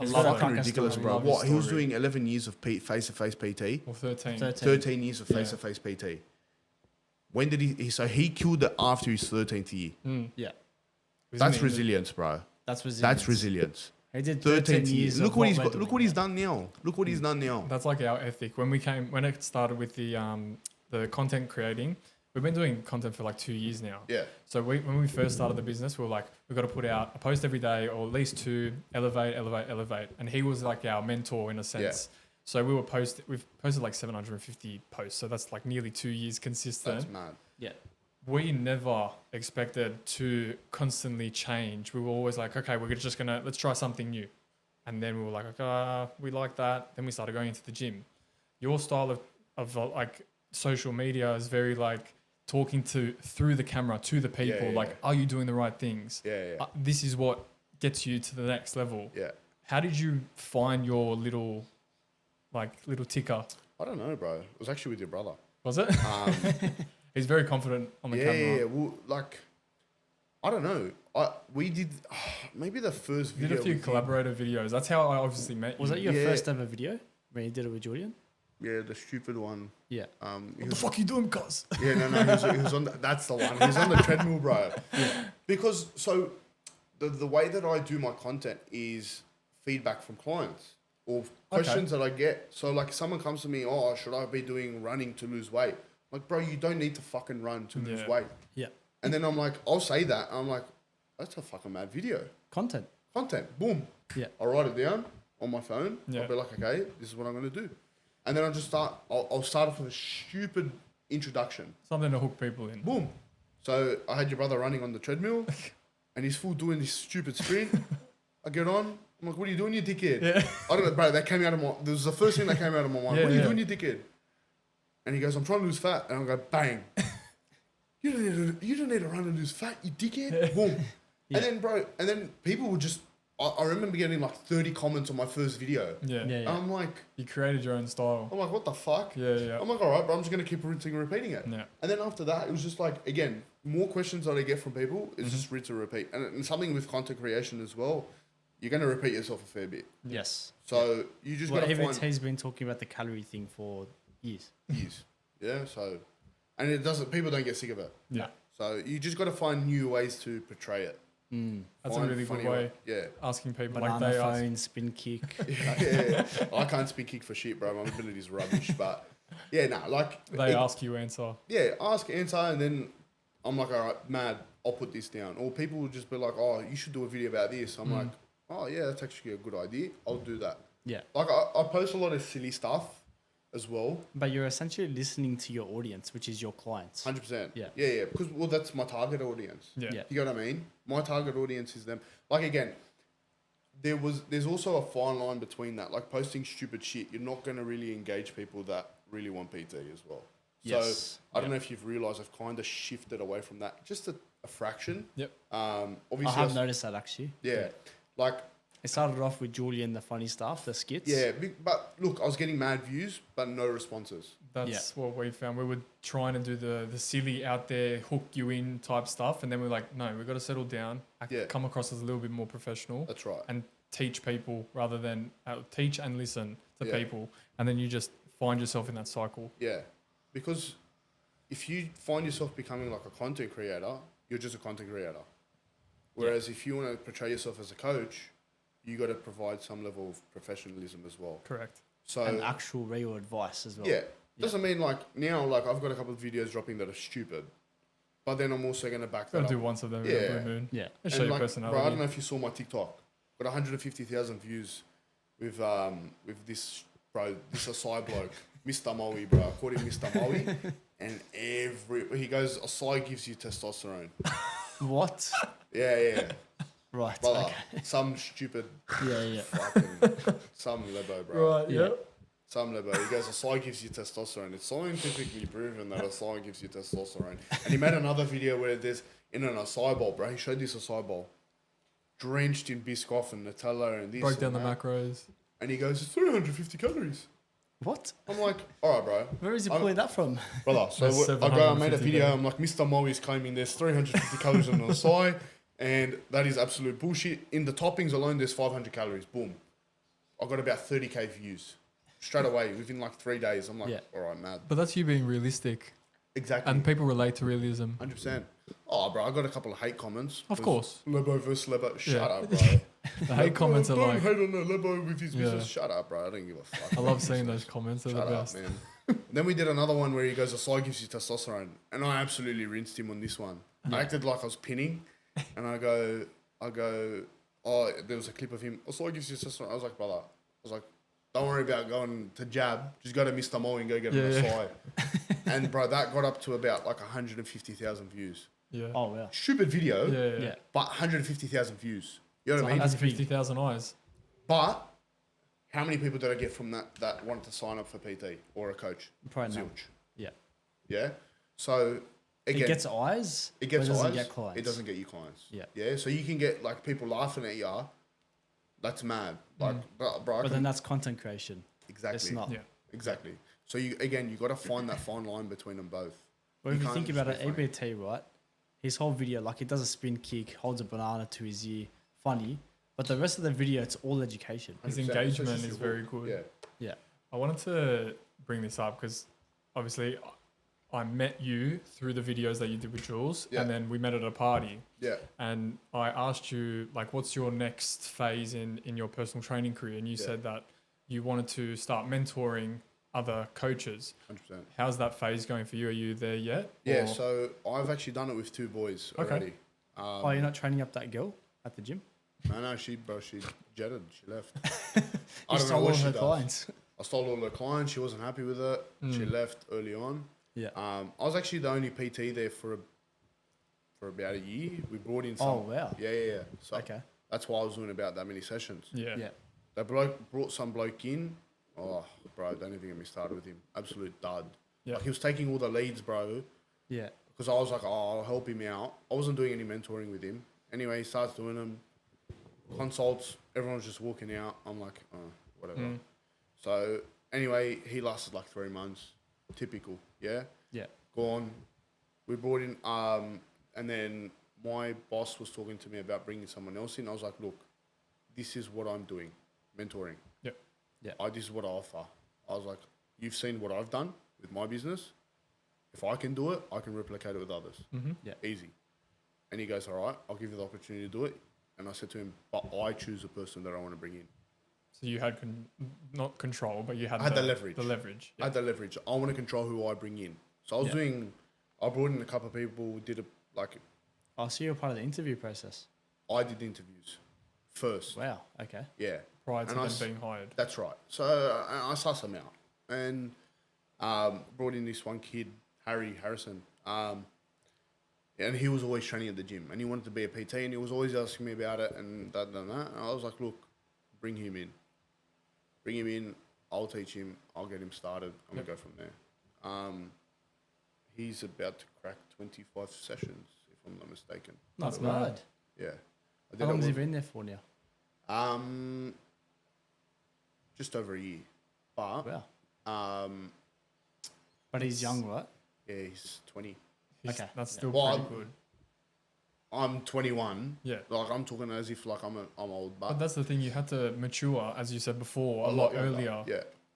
It's love fucking like a ridiculous, story. bro. Love his What, he was story. doing 11 years of face-to-face PT, Or 13. 13 years of face-to-face PT. When did he, so he killed it after his 13th year. Yeah. That's resilience, bro. That's resilience. That's resilience. He did 13 years. of Look what he's we're got. Look doing, what he's yeah. done now. Look what he's done now. That's like our ethic. When it started with the content creating, we've been doing content for like 2 years now. Yeah. So when we first started the business, we were like, we've got to put out a post every day or at least two, elevate. And he was like our mentor in a sense. So we've posted like 750 posts. So that's like nearly 2 years consistent. That's mad. Yeah. We never expected to constantly change. We were always like, okay, let's try something new. And then we were like, okay, we like that. Then we started going into the gym. Your style of like social media is very like talking through the camera to the people. Yeah. Like, are you doing the right things? Yeah. This is what gets you to the next level. Yeah. How did you find your little ticker? I don't know, bro. It was actually with your brother. Was it? He's very confident on the camera. Yeah. Well, like, I don't know. We did maybe the first You video. did a few with him. collaborator videos. That's how I obviously met you. Was that your Yeah. first ever video when you did it with Julian? Yeah, the stupid one. Yeah. He What the was- fuck you doing, cuz? Yeah, no, he was on. That's the one. He was on the treadmill, bro. Because so, the way that I do my content is feedback from clients or questions that I get. So like, someone comes to me, oh, should I be doing running to lose weight? Like, bro, you don't need to fucking run to lose Yeah. weight. Yeah. And then I'm like, I'll say that. And I'm like, that's a fucking mad video. Content. Content. Boom. Yeah. I'll write it down on my phone. Yeah. I'll be like, okay, this is what I'm going to do. And then I'll just start. I'll start off with a stupid introduction. Something to hook people in. Boom. So I had your brother running on the treadmill and he's full doing this stupid sprint. I get on. I'm like, what are you doing, you dickhead? Yeah. I don't know, bro. That came out of my... This was the first thing that came out of my mind. Yeah, what are you yeah. doing, you dickhead? And he goes, I'm trying to lose fat. And I go, bang. You don't need to run and lose fat, you dickhead. Boom. Yeah. And then people would just... I remember getting like 30 comments on my first video. Yeah. Yeah. And I'm like, You created your own style. what the fuck? Yeah. I'm like, all right, but I'm just going to keep rinsing and repeating it. Yeah. And then after that, it was just like, again, more questions that I get from people is just rinse and repeat. And something with content creation as well, you're going to repeat yourself a fair bit. Yes. So you just got to Even find he's been talking about the calorie thing for years. years. Yeah, so, and it doesn't, people don't get sick of it. Yeah. So you just got to find new ways to portray it. That's a Find really good funny way. Yeah. Asking people Banana like they ask. phone, spin kick. Yeah. I can't speak kick for shit, bro. My ability's rubbish. But yeah, like, They ask you answer. yeah, ask, answer, and then I'm like, all right, mad, I'll put this down. Or people will just be like, oh, you should do a video about this. I'm like, oh, yeah, that's actually a good idea. I'll do that. Yeah. Like, I post a lot of silly stuff as well. But you're essentially listening to your audience, which is your clients. 100%. Yeah. Yeah. Because, well, that's my target audience. Yeah. Yeah. You know what I mean? My target audience is them. Like, again, there's also a fine line between that. Like, posting stupid shit, you're not going to really engage people that really want PT as well. Yes. So, I don't know if you've realised I've kind of shifted away from that. Just a fraction. Yep. I Obviously, have noticed that actually. yeah. Like, It started off with Julian, the funny stuff, the skits. yeah. But look, I was getting mad views, but no responses. That's what we found. We were trying to do the silly out there, hook you in type stuff. And then we're like, no, we've got to settle down, come across as a little bit more professional. That's right. And teach people rather than teach and listen to Yeah. people. And then you just find yourself in that cycle. Yeah. Because if you find yourself becoming like a content creator, you're just a content creator. Whereas if you want to portray yourself as a coach, you got to provide some level of professionalism as well. Correct. So And actual real advice as well. yeah, doesn't mean like now like I've got a couple of videos dropping that are stupid, but then I'm also going to back that Got up. to do once of them in Yeah. a blue moon. Yeah. Just show And your like, personality. bro, I don't know if you saw my TikTok. Got 150,000 views with this bro, this Asai bloke, Mr. Moe, bro. I called him Mr. Moe, and he goes, Asai gives you testosterone. What? Yeah. Right. Brother, Okay. some stupid Yeah. fucking, some Lebo, bro. Right. Yeah. Yeah. Some Lebo. He goes, acai gives you testosterone. It's scientifically proven that acai gives you testosterone. And he made another video where there's in an acai bowl, bro. He showed this acai bowl drenched in Biscoff and Nutella and this. Broke down the and that. macros. And he goes, it's 350 calories. What? I'm like, all right, bro. Where is he pulling that from? Brother, so That's I made a 750 video. there. I'm like, Mr. Mo is claiming there's 350 calories on an acai, and that is absolute bullshit. In the toppings alone, there's 500 calories. Boom. I got about 30K views straight away within like 3 days. I'm like, Yeah. all right, mad. But that's you being realistic, Exactly. and people relate to realism. 100%. Oh, bro, I got a couple of hate comments. Of 'cause course. Lebo versus Lebo. Shut Yeah. up, bro. The hate comments are Don't like, hate on the Lebo with his Yeah. business. Shut up, bro. I don't give a fuck. I love seeing those comments. They're the Shut up, best. man. Then we did another one where he goes, acai gives you testosterone. And I absolutely rinsed him on this one. I acted like I was pinning. And I go, oh, there was a clip of him. Acai gives you testosterone. I was like, brother, don't worry about going to jab. Just go to Mr. Mo and go get an acai. And, bro, that got up to about like 150,000 views. Yeah. Oh, wow. Stupid video, Yeah. Yeah. but 150,000 views. You know what I mean? That's big. 150,000 eyes. But how many people did I get from that wanted to sign up for PT or a coach? Probably none. Zilch. Yeah. Yeah. So again, It gets eyes. it gets but it doesn't eyes. get clients. It doesn't get you clients. Yeah. Yeah. So you can get like people laughing at you. That's mad. Like, bro, I But can- then that's content creation. exactly. It's not. Yeah. Exactly. So you got to find that fine line between them both. But if you can't think just about be it, funny. ABT, right? His whole video, like he does a spin kick, holds a banana to his ear, funny. But the rest of the video, it's all education. His 100%. So engagement it's just is your very hook. good. Yeah. Yeah. I wanted to bring this up because obviously I met you through the videos that you did with Jules, Yeah. and then we met at a party. Yeah. And I asked you, like, what's your next phase in your personal training career? And you said that you wanted to start mentoring other coaches. 100%. How's that phase going for you? Are you there yet? Yeah. Or- So I've actually done it with 2 boys Okay. already. Oh, you're not training up that girl at the gym? No, she jetted. She left. You I don't know stole all what of she her does. clients. I stole all her clients. She wasn't happy with it. She left early on. Yeah. I was actually the only PT there for about a year. We brought in some. Oh, wow. Yeah. So Okay. that's why I was doing about that many sessions. Yeah. Yeah. They brought some bloke in. Oh, bro, don't even get me started with him. Absolute dud. Yeah. Like, he was taking all the leads, bro. Yeah. Because I was like, oh, I'll help him out. I wasn't doing any mentoring with him. Anyway, he starts doing them. Consults. Everyone's just walking out. I'm like, oh, whatever. So anyway, he lasted like 3 months. Typical. Yeah. Yeah. Gone. We brought in, and then my boss was talking to me about bringing someone else in. I was like, look, this is what I'm doing, mentoring. Yep. Yeah. This is what I offer. I was like, you've seen what I've done with my business. If I can do it, I can replicate it with others. Yeah. Easy. And he goes, all right, I'll give you the opportunity to do it. And I said to him, but I choose a person that I want to bring in. So you had not control, but you had, I had the leverage. The leverage. I had the leverage. I want to control who I bring in. So I was I brought in a couple of people, Oh, so you're part of the interview process. I did interviews first. Wow. Okay. Yeah. Prior to And I them s- being hired. That's right. So I sussed them out and brought in this one kid, Harrison. And he was always training at the gym and he wanted to be a PT and he was always asking me about it and that. And I was like, look, bring him in. Bring him in. I'll teach him. I'll get him started and we'll go from there. He's about to crack 25 sessions, if I'm not mistaken. Not That's mad. bad. Yeah. I did How long it has he with- been there for now? Just over a year. But Wow. But he's young, right? yeah, he's 20. Okay. That's still Well, pretty good. I'm 21. Yeah. Like I'm talking as if like I'm old, But but that's the thing. You had to mature, as you said before, a lot lot younger. earlier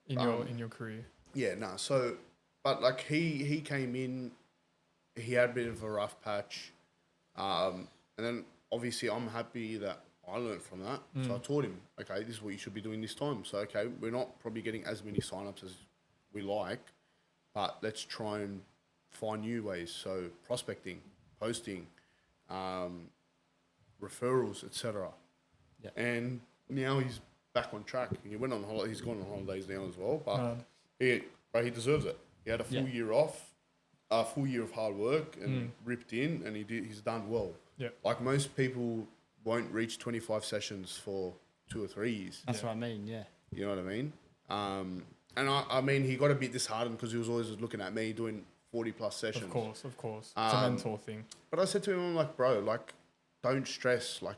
Yeah. in your career. Yeah, no. So, but like he came in, he had a bit of a rough patch, and then obviously I'm happy that I learned from that. So I taught him, okay, this is what you should be doing this time. So okay, we're not probably getting as many signups as we like, but let's try and find new ways. So prospecting, posting, referrals, etc. Yeah. And now he's back on track. He went on holiday. He's gone on holidays now as well, but. Mad. He deserves it. He had a full year off, a full year of hard work, and ripped in, and he's done well. Yeah. Like most people won't reach 25 sessions for 2 or 3 years. That's what I mean. Yeah. You know what I mean? And I mean, he got a bit disheartened because he was always looking at me doing 40 plus sessions. Of course. It's a mentor thing. But I said to him, I'm like, bro, like, don't stress. Like,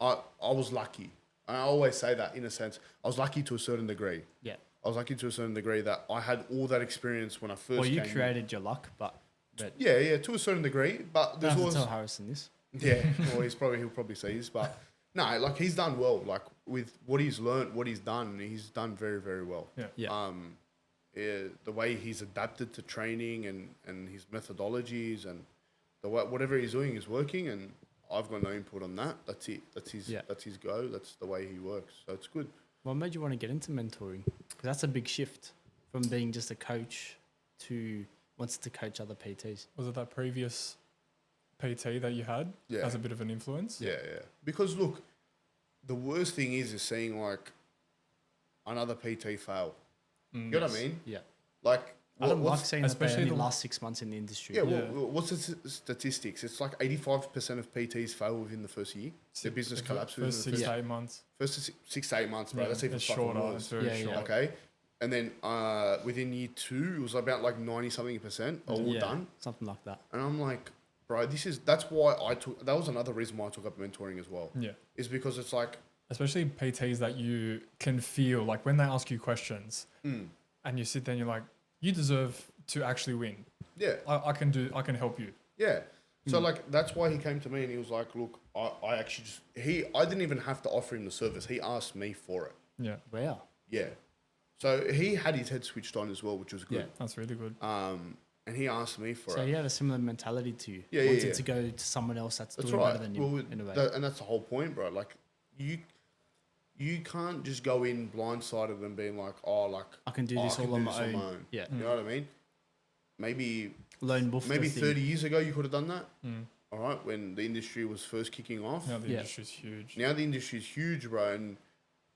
I was lucky. And I always say that in a sense. I was lucky to a certain degree. Yeah. I was lucky to a certain degree that I had all that experience when I first Well, you came. created your luck, but Yeah, to a certain degree. But there's don't have always... to tell Harrison this. Yeah, well, he'll probably see this. But no, like, he's done well. Like, with what he's learned, what he's done very, very well. Yeah. Yeah. The way he's adapted to training and his methodologies and the way, whatever he's doing is working, and I've got no input on that. That's it. That's his go. That's the way he works. So it's good. What made you want to get into mentoring? Because that's a big shift from being just a coach to wants to coach other PTs. Was it that previous PT that you had as a bit of an influence? Yeah. Because look, the worst thing is seeing like another PT fail. You know what I mean? Yeah. Like, I don't like seeing that they especially only the- last 6 months in the industry. yeah, well, what's the statistics? It's like 85% of PTs fail within the first year. Their business collapses within the First 6 to 8 months. first 6 to 8 months, bro. Yeah, That's even it's fucking shorter. worse. It's very Yeah, short. yeah. Okay. And then within year 2, it was about like 90-something% are all done. Something like that. And I'm like, bro, that's why that was another reason why I took up mentoring as well. Yeah. Is because it's like, Especially PTs that you can feel like when they ask you questions and you sit there and you're like, you deserve to actually win. yeah, I can help you. yeah. So like, that's why he came to me and he was like, look, I actually I didn't even have to offer him the service. He asked me for it. Yeah. Wow. Yeah. So he had his head switched on as well, which was good. Yeah. That's really good. And he asked me for So it. he had a similar mentality to you. Yeah, Wanted yeah. to go to someone else that's That's doing right. better than you Well, in a way. and that's the whole point, bro. Like, you can't just go in blindsided and being like, oh, like, I can do I this can all on do my this own. Yeah. You know what I mean? Maybe Lone wolf. maybe thing. 30 years ago you could have done that. All right, when the industry was first kicking off. Now the Yeah. industry's huge. Now the industry's huge, bro, and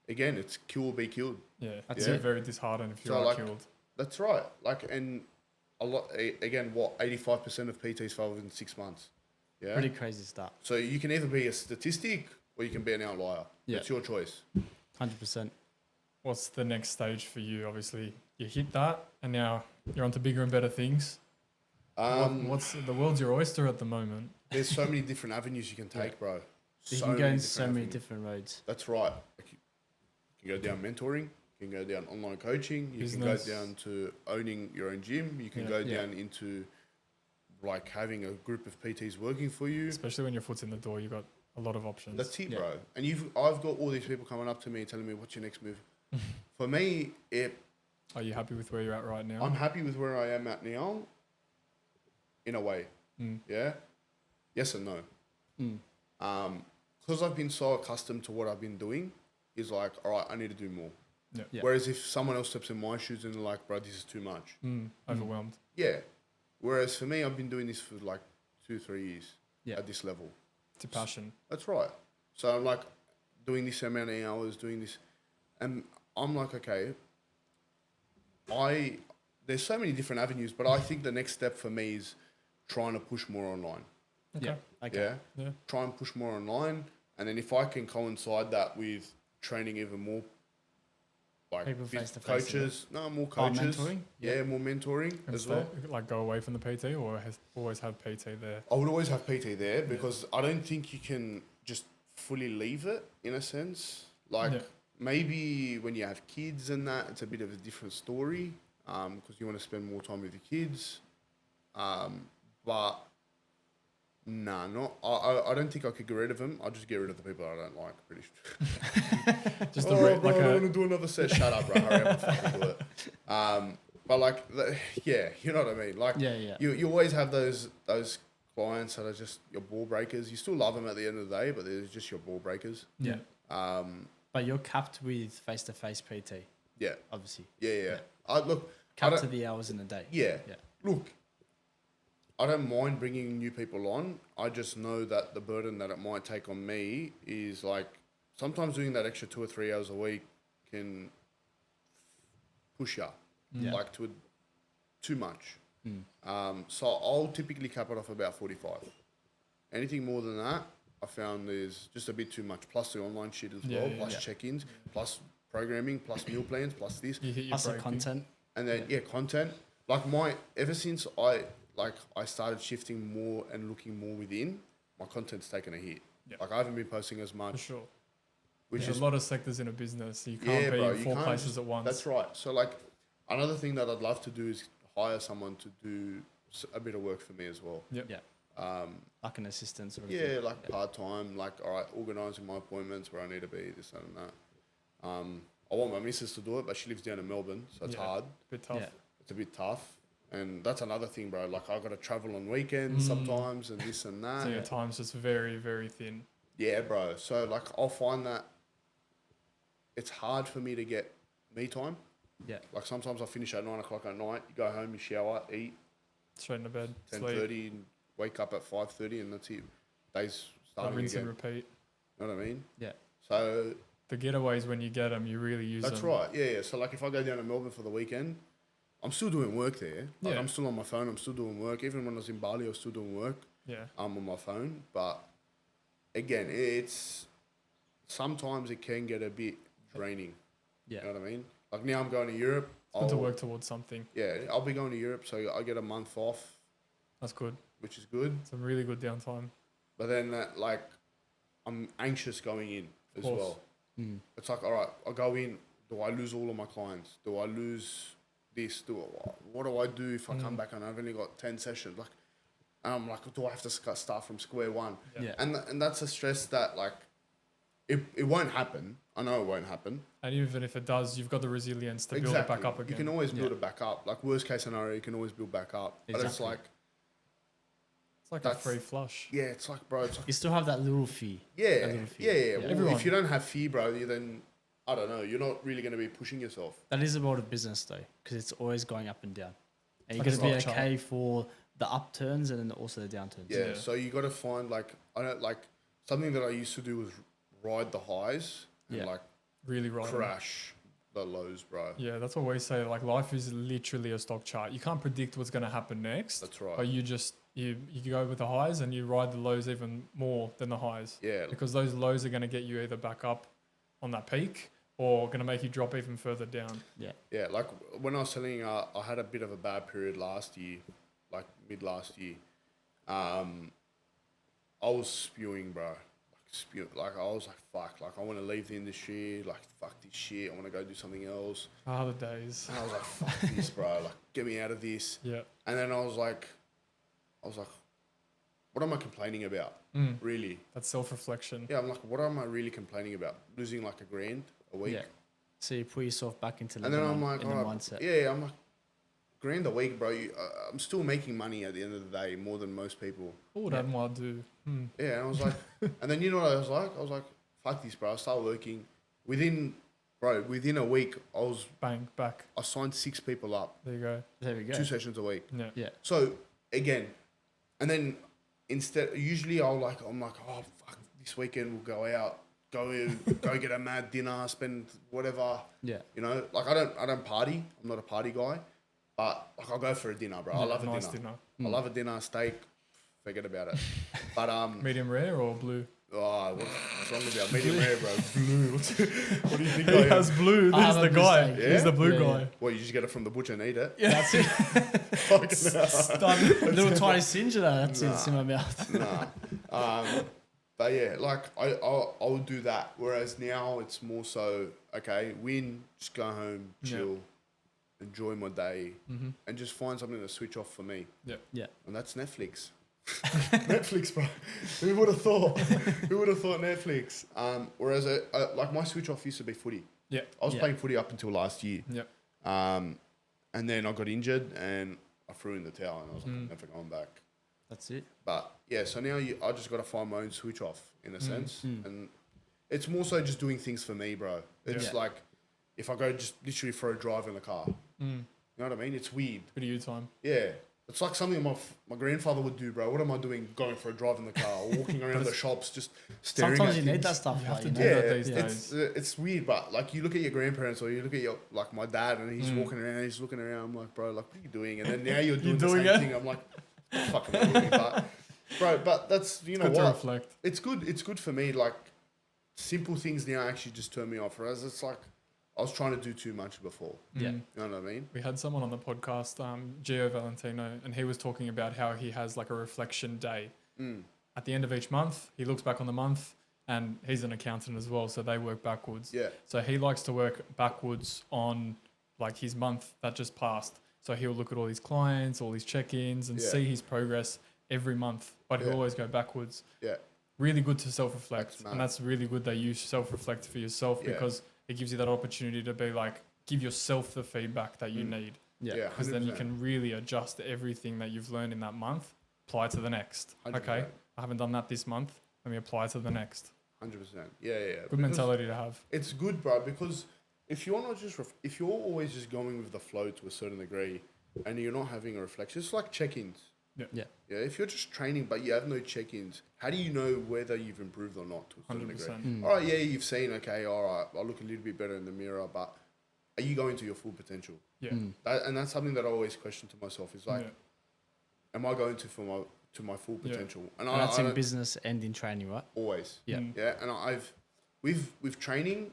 again, it's kill or be killed. Yeah. That's You're it. very disheartened if you So, are like, killed. That's right. Like, and a lot again, what 85% of PTs fail within 6 months. Yeah. Pretty crazy start. So you can either be a statistic or you can be an outlier. Yeah. It's your choice. 100%. What's the next stage for you? Obviously, you hit that, and now you're on to bigger and better things. What's the world's your oyster at the moment? There's so many different avenues you can take, bro. You can go into so many different roads. That's right. Like, you can go down mentoring. You can go down online coaching. You Business. can go down to owning your own gym. You can Yeah. go Yeah. down into like having a group of PTs working for you. Especially when your foot's in the door, you've got a lot of options. That's it, Yeah. bro. And I've got all these people coming up to me and telling me, "What's your next move?" For me, Are you happy with where you're at right now? I'm happy with where I am at now. In a way, yeah. Yes and no. Because I've been so accustomed to what I've been doing, is like, all right, I need to do more. Yeah. Yeah. Whereas if someone else steps in my shoes and they're like, bro, this is too much. Overwhelmed. Yeah. Whereas for me, I've been doing this for like 2-3 years Yeah. at this level. It's a passion. That's right. So I'm like doing this amount of hours, doing this, and I'm like, okay, there's so many different avenues, but I think the next step for me is trying to push more online. Okay. Yeah. Okay. Yeah. Yeah. Try and push more online, and then if I can coincide that with training even more, like People phys- face-to-face, coaches, more Oh, coaches, mentoring? yeah, more mentoring And as well. like go away from the PT, or always have PT there. I would always have PT there because I don't think you can just fully leave it in a sense. Like Yeah. maybe when you have kids and that, it's a bit of a different story because you want to spend more time with your kids. But nah, I don't think I could get rid of them. I'll just get rid of the people I don't like. Pretty sure. Just Oh, a bro, like I don't a want to do another set. Shut up, bro. Hurry up and fucking do it. But like, yeah, you know what I mean. Like, Yeah. You always have those clients that are just your ball breakers. You still love them at the end of the day, but they're just your ball breakers. yeah. But you're capped with face-to-face PT, Yeah, obviously. yeah. Capped I to don't, the hours in a day. yeah. Yeah. Look, I don't mind bringing new people on. I just know that the burden that it might take on me is like sometimes doing that extra 2 or 3 hours a week can push you Yeah. like to too much. So I'll typically cap it off about 45. Anything more than that, I found there's just a bit too much. Plus the online shit as Yeah, well, yeah, plus yeah. check-ins, plus programming, plus meal plans, plus this, You hit your Plus the break. content. and then content. Like ever since I started shifting more and looking more within, my content's taken a hit. Yeah. Like I haven't been posting as For much, sure. which There's is a lot of sectors in a business. So you yeah, can't be bro. in You 4 can't places just- at once. That's right. So like another thing that I'd love to do is hire someone to do a bit of work for me as well. Yep. Yeah. Like an assistant sort of Yeah, thing. like part time, like all right, organising my appointments where I need to be, this that, and that. I want my missus to do it, but she lives down in Melbourne, so it's Yeah. hard. Bit tough. Yeah. It's a bit tough, and that's another thing, bro. Like I got to travel on weekends sometimes, and this and that. So your time's just very, very thin. Yeah, bro. So like I'll find that it's hard for me to get me time. Yeah. Like sometimes I finish at 9 o'clock at night. You go home, you shower, eat, Straight into bed. 10:30, and wake up at 5:30, and that's it. Days Like starting rinse again. and repeat. You know what I mean? Yeah. So The getaways, when you get them, you really use that's them. right. Yeah. So like if I go down to Melbourne for the weekend, I'm still doing work there. Like Yeah. I'm still on my phone. I'm still doing work. Even when I was in Bali, I was still doing work. Yeah. On my phone. But again, it's sometimes it can get a bit draining. Yeah. You know what I mean? Like now I'm going to Europe. It's good to work towards something. Yeah, I'll be going to Europe, so I get a month off, That's good. which is good. Some really good downtime. But then, I'm anxious going in as course. well. Mm. It's like, all right, I go in. Do I lose all of my clients? Do I lose this? What do I do if I come back and I've only got 10 sessions? Like, and I'm like, do I have to start from square one? Yeah. And that's a stress that it won't happen. I know it won't happen. And even if it does, you've got the resilience to build it back up again. You can always build Yeah. it back up. Like worst case scenario, you can always build back up. But it's Exactly. like, It's like a that's- free flush. yeah, it's like, bro, it's like, You still have that little fee. yeah, little fear. yeah. Well, Everyone. if you don't have fear, bro, then I don't know. You're not really going to be pushing yourself. That is about a business though, because it's always going up and down. And you Like got a to be stock okay for the upturns and then also the downturns. Yeah. Yeah. So you got to find something that I used to do was ride the highs and Yeah. Really right. crash the lows, bro. Yeah, that's what we say. Like life is literally a stock chart. You can't predict what's going to happen next. That's right. But you just you go with the highs and you ride the lows even more than the highs. Yeah. Because those lows are going to get you either back up on that peak or going to make you drop even further down. Yeah. Yeah, like when I was telling you, I had a bit of a bad period last year, like mid last year. I was spewing, bro. Like I was like, fuck, like I want to leave the industry. Like fuck this shit. I want to go do something else. Ah, the days. And I was like, fuck this, bro. Like get me out of this. Yeah. And then I was like, what am I complaining about? Really? That self-reflection. Yeah, I'm like, what am I really complaining about? Losing like $1,000 a week. Yeah. So you put yourself back into And then I'm like, in the all mindset. right, yeah, I'm like, $1,000 a week, bro. I'm still making money at the end of the day, more than most people. What would Anwar do? Yeah, and I was like, and then you know what I was like? I was like, fuck this, bro. I started working within a week. Bang, back. I signed 6 people up, There you go. There we go. 2 sessions a week. Yeah. Yeah. So again, and then usually I'm like, oh fuck, this weekend we'll go out, go get a mad dinner, spend whatever. Yeah. You know, like I don't party. I'm not a party guy, but like I'll go for a dinner, bro. I love a nice dinner. I love a dinner, steak. Forget about it. But Medium rare or blue? oh, what's wrong about medium rare, bro? Blue. What do you think? He I am? has blue. I He's have the a blue guy. steak. Yeah? He's the blue Yeah, guy. yeah. Well, you just get it from the butcher and eat it. Yeah. That's it. Fucking hell. A little tiny singe of that. That's it. It's in my mouth. Nah. But yeah, like I'll do that. Whereas now it's more so, okay, win, just go home, chill, enjoy my day, and just find something to switch off for me. Yeah. Yeah. And that's Netflix. Netflix, bro. Who would have thought? Who would have thought Netflix? Whereas like my switch off used to be footy. Yeah. I was Yeah. playing footy up until last year. Yeah. And then I got injured and I threw in the towel and I was like, I'm never going back. That's it. But yeah, so now I just got to find my own switch off in a sense. And it's more so just doing things for me, bro. It's Yeah. like if I go just literally for a drive in the car. You know what I mean? It's weird. Bit of you time. Yeah. It's like something my grandfather would do, bro. What am I doing going for a drive in the car or walking around the shops just staring Sometimes at you need things? that stuff. have Like, to you do know? Yeah, that these it's weird, but like you look at your grandparents or you look at your like my dad and he's walking around, he's looking around. I'm like, bro, like what are you doing? And then now you're doing the doing same it? thing. I'm like, fucking doing, but Bro, but that's, you know Good to what? reflect. It's good for me. Like, simple things now actually just turn me off. Whereas it's like, I was trying to do too much before. Yeah. You know what I mean? We had someone on the podcast, Gio Valentino, and he was talking about how he has like a reflection day. At the end of each month, he looks back on the month, and he's an accountant as well, so they work backwards. Yeah. So he likes to work backwards on like his month that just passed. So he'll look at all his clients, all his check-ins, and Yeah. see his progress every month, but he'll Yeah. always go backwards. Yeah. Really good to self-reflect, That's mad. and that's really good that you self-reflect for yourself Yeah. because it gives you that opportunity to be like, give yourself the feedback that you need. Yeah. Because then you 100%. can really adjust everything that you've learned in that month, apply it to the next. 100%. Okay, I haven't done that this month. Let me apply it to the next. 100%. Yeah. Good mentality to have. It's good, bro, because if you're not just if you're always just going with the flow to a certain degree, and you're not having a reflection, it's like check-ins. Yeah. Yeah, if you're just training but you have no check-ins, how do you know whether you've improved or not to a certain 100%. degree? All right, yeah, you've seen, okay, all right, I look a little bit better in the mirror, but are you going to your full potential? Yeah. And that's something that I always question to myself is like, am I going to my full Yeah. potential? And that's in business and in training, right? always. Yeah. Yeah, and with training,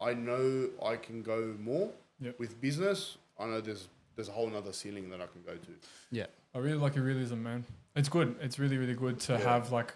I know I can go more. Yep. With business, I know there's a whole nother ceiling that I can go to. Yeah. I really like your realism, man. It's good. It's really, really good to have like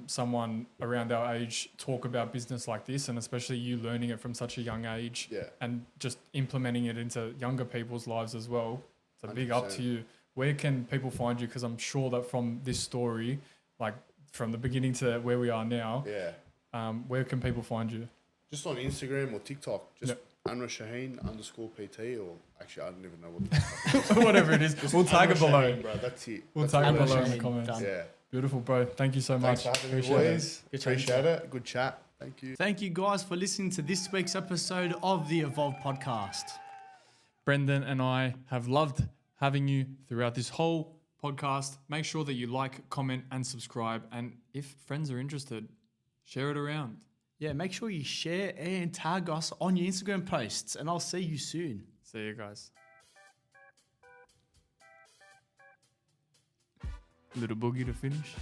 someone around our age talk about business like this, and especially you learning it from such a young age, Yeah. and just implementing it into younger people's lives as well. It's a big up 100%. to you. Where can people find you? Because I'm sure that from this story, like from the beginning to where we are now, Yeah. where can people find you? Just on Instagram or TikTok, just Yep. Anwar Chahine _PT, or actually I don't even know what. Whatever it is, we'll tag it Anwar below. Chahine, bro. That's it. We'll That's tag it all. below in the Shahine, comments. done. Yeah. Beautiful, bro. Thank you so Thanks much. for having me, Appreciate it. boys. Good chatting. Appreciate it. Good chat. Thank you. Thank you guys for listening to this week's episode of the Evolve podcast. Brendan and I have loved having you throughout this whole podcast. Make sure that you like, comment, and subscribe. And if friends are interested, share it around. Yeah, make sure you share and tag us on your Instagram posts, and I'll see you soon. See you guys. Little boogie to finish.